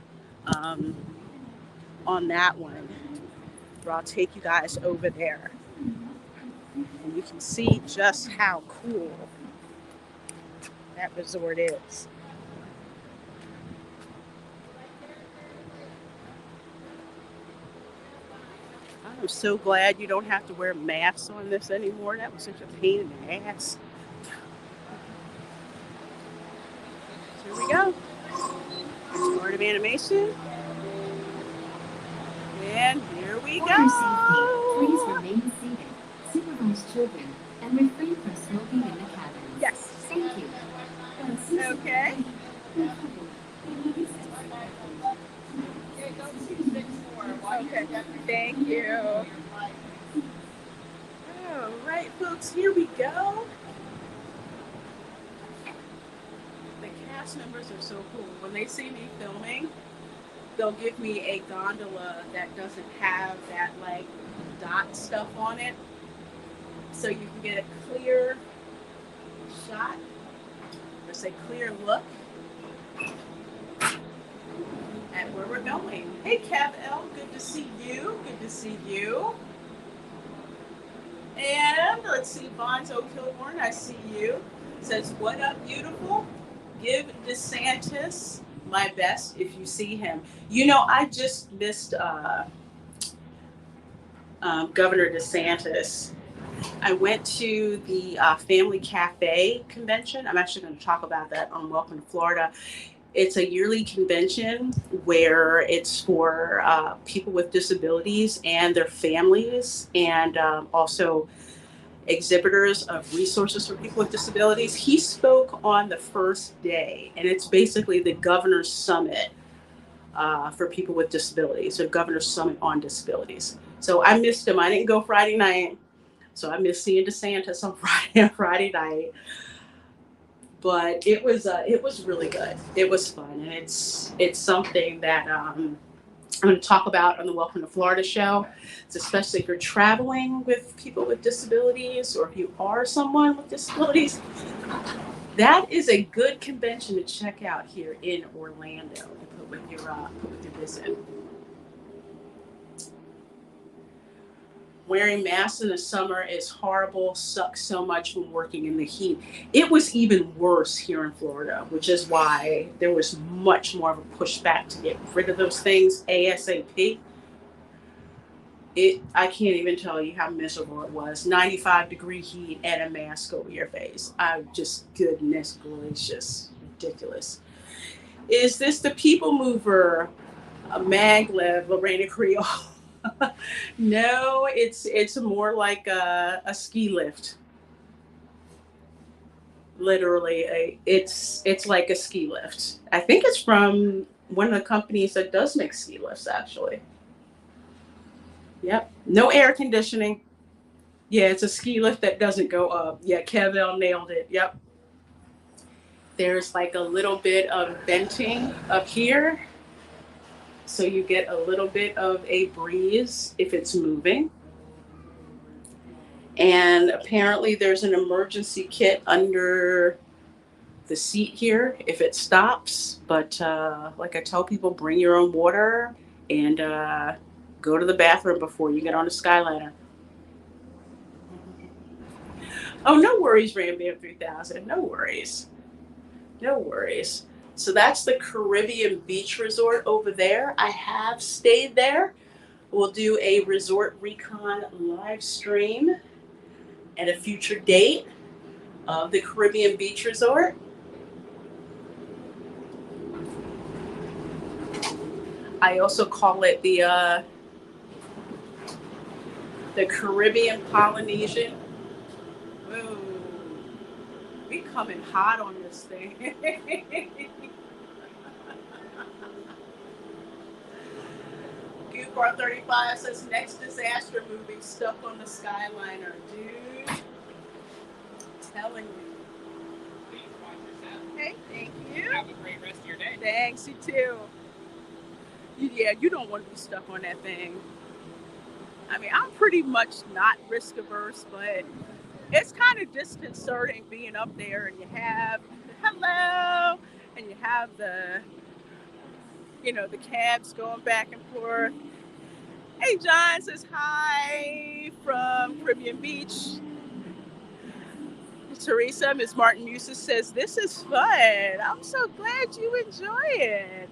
A: on that one, where I'll take you guys over there. And you can see just how cool that resort is. I'm so glad you don't have to wear masks on this anymore. That was such a pain in the ass. Here we go. It's Art of Animation. And here we go.
C: For safety, please remain seated, supervise children, and refrain from smoking in the cabins.
A: Yes.
C: Thank you.
A: Okay. Okay. Thank you. All right, folks, here we go. The cast members are so cool. When they see me filming, they'll give me a gondola that doesn't have that like dot stuff on it, so you can get a clear shot, or say clear look at where we're going. Hey, Kev L, good to see you. Good to see you. And let's see, Bonzo Kilborn, I see you. Says, what up, beautiful? Give DeSantis my best if you see him. You know, I just missed Governor DeSantis. I went to the Family Cafe convention. I'm actually going to talk about that on Welcome to Florida. It's a yearly convention where it's for people with disabilities and their families, and also exhibitors of resources for people with disabilities. He spoke on the first day, and it's basically the governor's summit for people with disabilities, so governor's summit on disabilities. So I missed him. I didn't go Friday night, so I missed seeing DeSantis on Friday night. But it was really good. It was fun, and it's something that I'm going to talk about on the Welcome to Florida show. It's especially if you're traveling with people with disabilities, or if you are someone with disabilities. That is a good convention to check out here in Orlando to put with your visit. Wearing masks in the summer is horrible, sucks so much when working in the heat. It was even worse here in Florida, which is why there was much more of a pushback to get rid of those things ASAP. I can't even tell you how miserable it was. 95-degree heat and a mask over your face. I just, goodness gracious, ridiculous. Is this the people mover? Maglev, Lorena Creole. No, it's more like a ski lift. Literally, it's like a ski lift. I think it's from one of the companies that does make ski lifts, actually. Yep. No air conditioning. Yeah, it's a ski lift that doesn't go up. Yeah, Kevin nailed it. Yep. There's like a little bit of venting up here, so you get a little bit of a breeze if it's moving. And apparently there's an emergency kit under the seat here if it stops. But like I tell people, bring your own water, and go to the bathroom before you get on a Skyliner. Oh, no worries, Ram Bam 3000. No worries. No worries. So that's the Caribbean Beach Resort over there. I have stayed there. We'll do a Resort Recon live stream at a future date of the Caribbean Beach Resort. I also call it the Caribbean Polynesian. Ooh, we coming hot on this thing. Goofbar 35 says next disaster movie, Stuck on the Skyliner. Dude, telling you. Hey, thank you.
D: Have a great rest of your day.
A: Thanks, you too. Yeah, you don't want to be stuck on that thing. I mean, I'm pretty much not risk averse, but it's kind of disconcerting being up there and you have hello, and you have the cabs going back and forth. Hey, John says hi from Caribbean Beach. Teresa, Ms. Martin Musa says, this is fun. I'm so glad you enjoy it.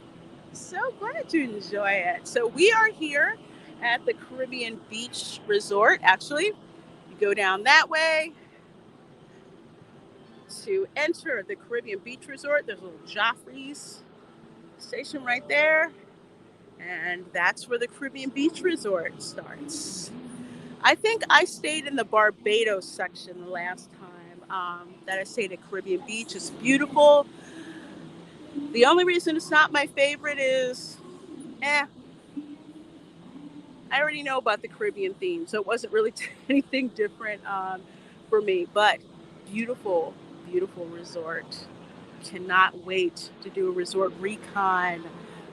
A: So glad you enjoy it. So we are here at the Caribbean Beach Resort. Actually, you go down that way to enter the Caribbean Beach Resort. There's a little Joffrey's station right there. And that's where the Caribbean Beach Resort starts. I think I stayed in the Barbados section the last time that I stayed at Caribbean Beach. It's beautiful. The only reason it's not my favorite is, I already know about the Caribbean theme, so it wasn't really anything different for me. But beautiful, beautiful resort. Cannot wait to do a resort recon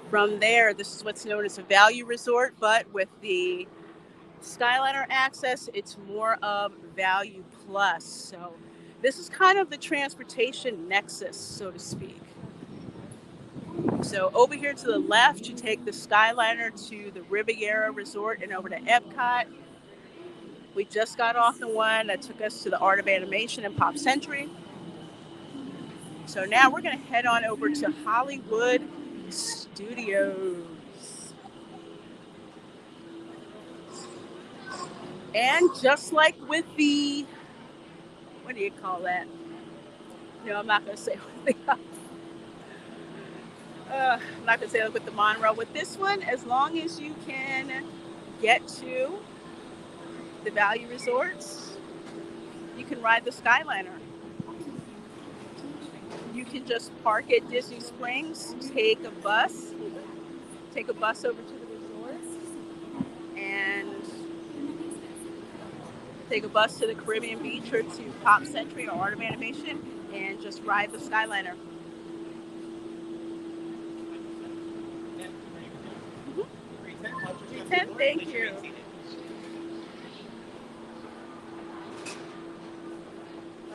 A: From there, this is what's known as a value resort, but with the Skyliner access, it's more of value plus. So this is kind of the transportation nexus, so to speak. So over here to the left, you take the Skyliner to the Riviera Resort and over to Epcot. We just got off the one that took us to the Art of Animation and Pop Century. So now we're going to head on over to Hollywood Studios. And just like with the, what do you call that? No, I'm not going to say I'm not going to say like with the monorail. With this one, as long as you can get to the value resorts, you can ride the Skyliner. You can just park at Disney Springs, take a bus over to the resort, and take a bus to the Caribbean Beach or to Pop Century or Art of Animation, and just ride the Skyliner. Mm-hmm. 310, thank you.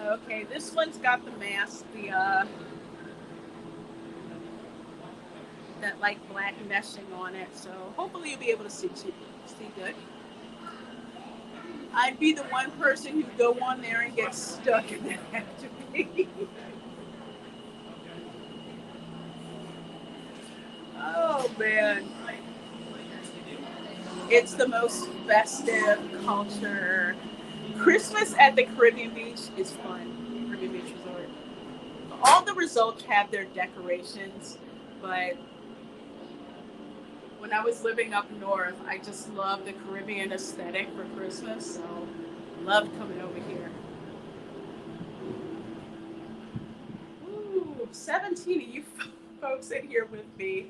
A: Okay, this one's got the mask, that like black meshing on it, so hopefully you'll be able to see good. I'd be the one person who'd go on there and get stuck and then have to pee. Oh man. It's the most festive culture. Christmas at the Caribbean Beach is fun. Caribbean Beach Resort. All the resorts have their decorations, but when I was living up north, I just loved the Caribbean aesthetic for Christmas, so loved coming over here. Ooh, 17 of you folks in here with me.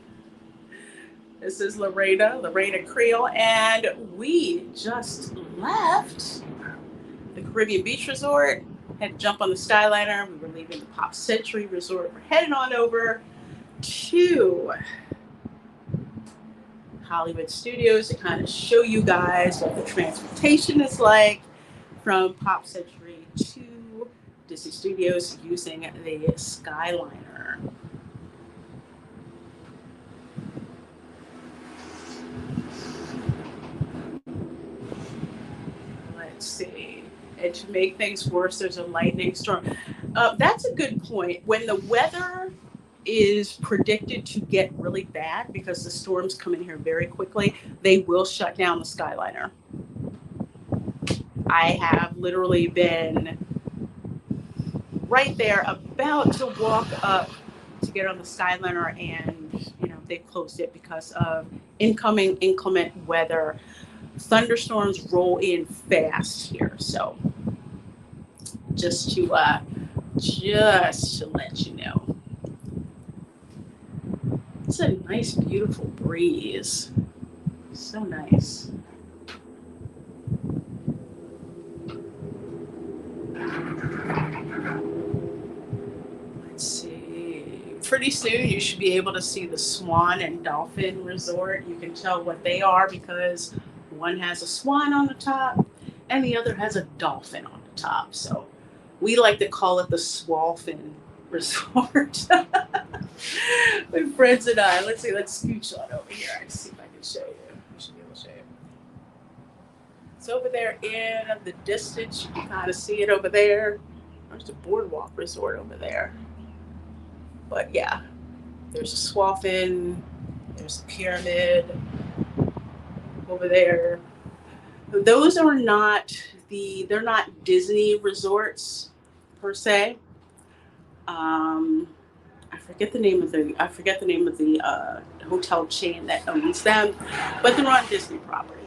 A: This is Reina Creole, and we just left the Caribbean Beach Resort, had to jump on the Skyliner. We were leaving the Pop Century Resort. We're heading on over to Hollywood Studios to kind of show you guys what the transportation is like from Pop Century to Disney Studios using the Skyliner. Let's see. And to make things worse, there's a lightning storm. That's a good point. When the weather is predicted to get really bad because the storms come in here very quickly, they will shut down the Skyliner. I have literally been right there about to walk up to get on the Skyliner, and they closed it because of incoming inclement weather. Thunderstorms roll in fast here, so just to let you know. It's a nice, beautiful breeze. So nice. Let's see. Pretty soon you should be able to see the Swan and Dolphin Resort. You can tell what they are because one has a swan on the top and the other has a dolphin on the top. So we like to call it the Swalfin Resort. My friends and I. Let's see, let's scooch on over here and see if I can show you. I should be able to show you. It's over there in the distance. You can kind of see it over there. There's the Boardwalk Resort over there. But yeah, there's a Swalfin, there's a Pyramid over there. Those are they're not Disney resorts per se. I forget the name of the hotel chain that owns them, but they're on Disney property.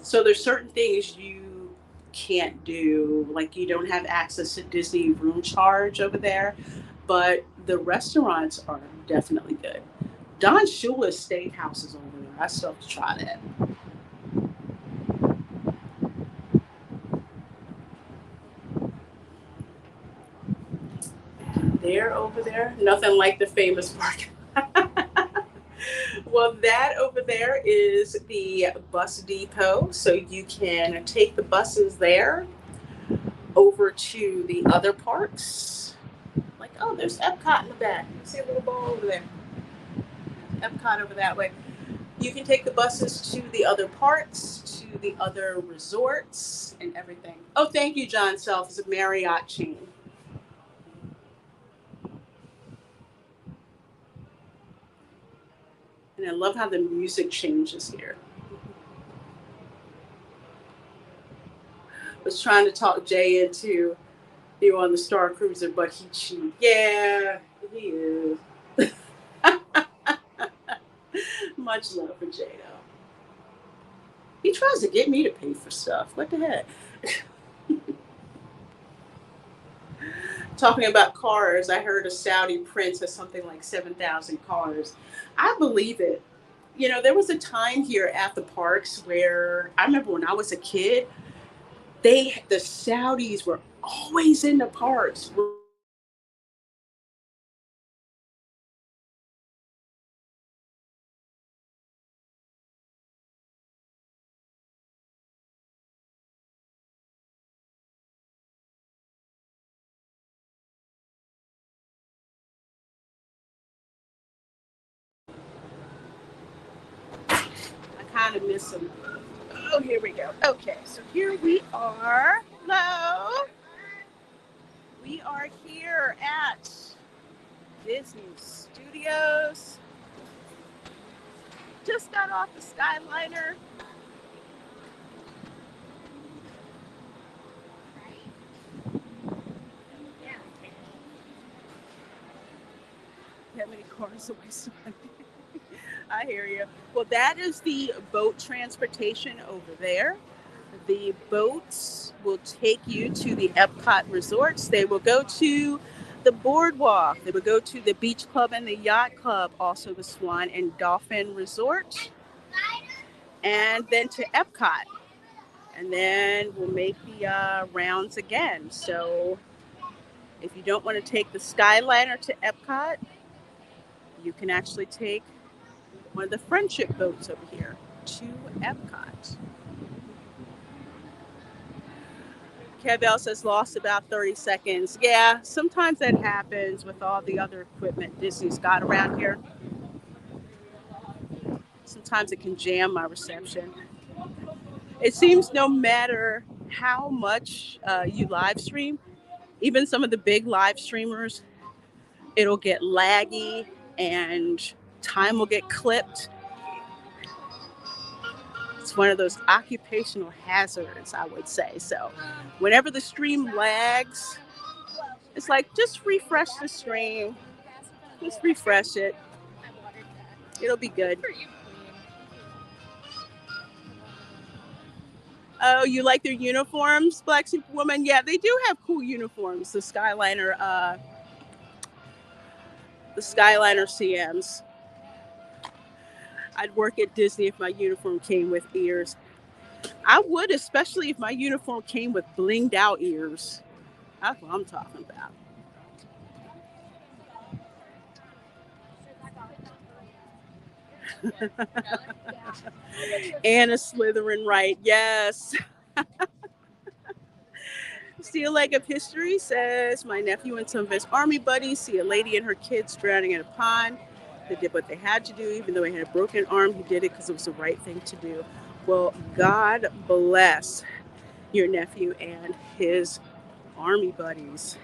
A: So there's certain things you can't do, like you don't have access to Disney room charge over there, but the restaurants are definitely good. Don Shula's Steakhouse is over there. I still have to try that. They're over there. Nothing like the famous park. Well, that over there is the bus depot. So you can take the buses there over to the other parks. Like, oh, there's Epcot in the back. You see a little ball over there. Epcot over that way. You can take the buses to the other parks, to the other resorts, and everything. Oh, thank you, John Self. It's a Marriott chain. And I love how the music changes here. I was trying to talk Jay into you on the Star Cruiser, but he cheated. Yeah, he is. Much love for Jay, though. He tries to get me to pay for stuff. What the heck? Talking about cars, I heard a Saudi prince has something like 7,000 cars. I believe it. You know, there was a time here at the parks where I remember when I was a kid, the Saudis were always in the parks. I kind of miss them. Oh, here we go. Okay, so here we are. Hello. We are here at Disney Studios. Just got off the Skyliner. How many cars away? I hear you. Well, that is the boat transportation over there. The boats will take you to the Epcot resorts. They will go to the boardwalk. They will go to the beach club and the yacht club, also the Swan and Dolphin Resort, and then to Epcot. And then we'll make the rounds again. So if you don't want to take the Skyliner to Epcot, you can actually take one of the friendship boats over here to Epcot. Kev says lost about 30 seconds. Yeah, sometimes that happens with all the other equipment Disney's got around here. Sometimes it can jam my reception. It seems no matter how much you live stream, even some of the big live streamers, it'll get laggy and time will get clipped. It's one of those occupational hazards, I would say. So whenever the stream lags, it's like just refresh the stream. Just refresh it. It'll be good. Oh, you like their uniforms, Black Superwoman? Yeah, they do have cool uniforms. The Skyliner CMs. I'd work at Disney if my uniform came with ears. I would, especially if my uniform came with blinged out ears. That's what I'm talking about. And a Slytherin, right? Yes. Steel Leg of History says, my nephew and some of his army buddies see a lady and her kids drowning in a pond. They did what they had to do, even though he had a broken arm. He did it because it was the right thing to do. Well, God bless your nephew and his army buddies.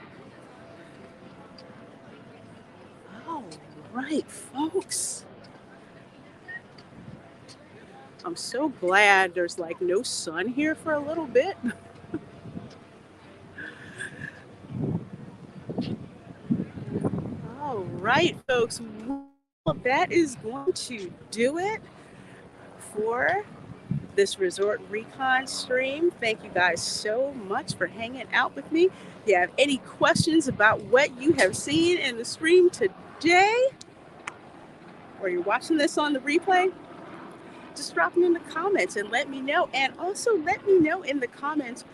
A: All right, folks. I'm so glad there's like no sun here for a little bit. All right, folks. Well, that is going to do it for this Resort Recon stream. Thank you guys so much for hanging out with me. If you have any questions about what you have seen in the stream today, or you're watching this on the replay, just drop them in the comments and let me know. And also let me know in the comments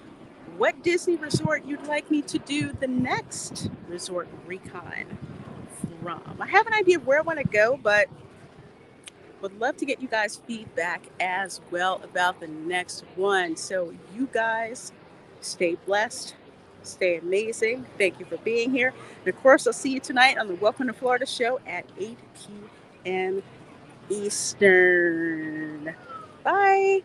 A: what Disney resort you'd like me to do the next Resort Recon from. I have an idea of where I want to go, but Would love to get you guys feedback as well about the next one. So you guys stay blessed, stay amazing. Thank you for being here. And of course, I'll see you tonight on the Welcome to Florida show at 8 p.m. Eastern. Bye.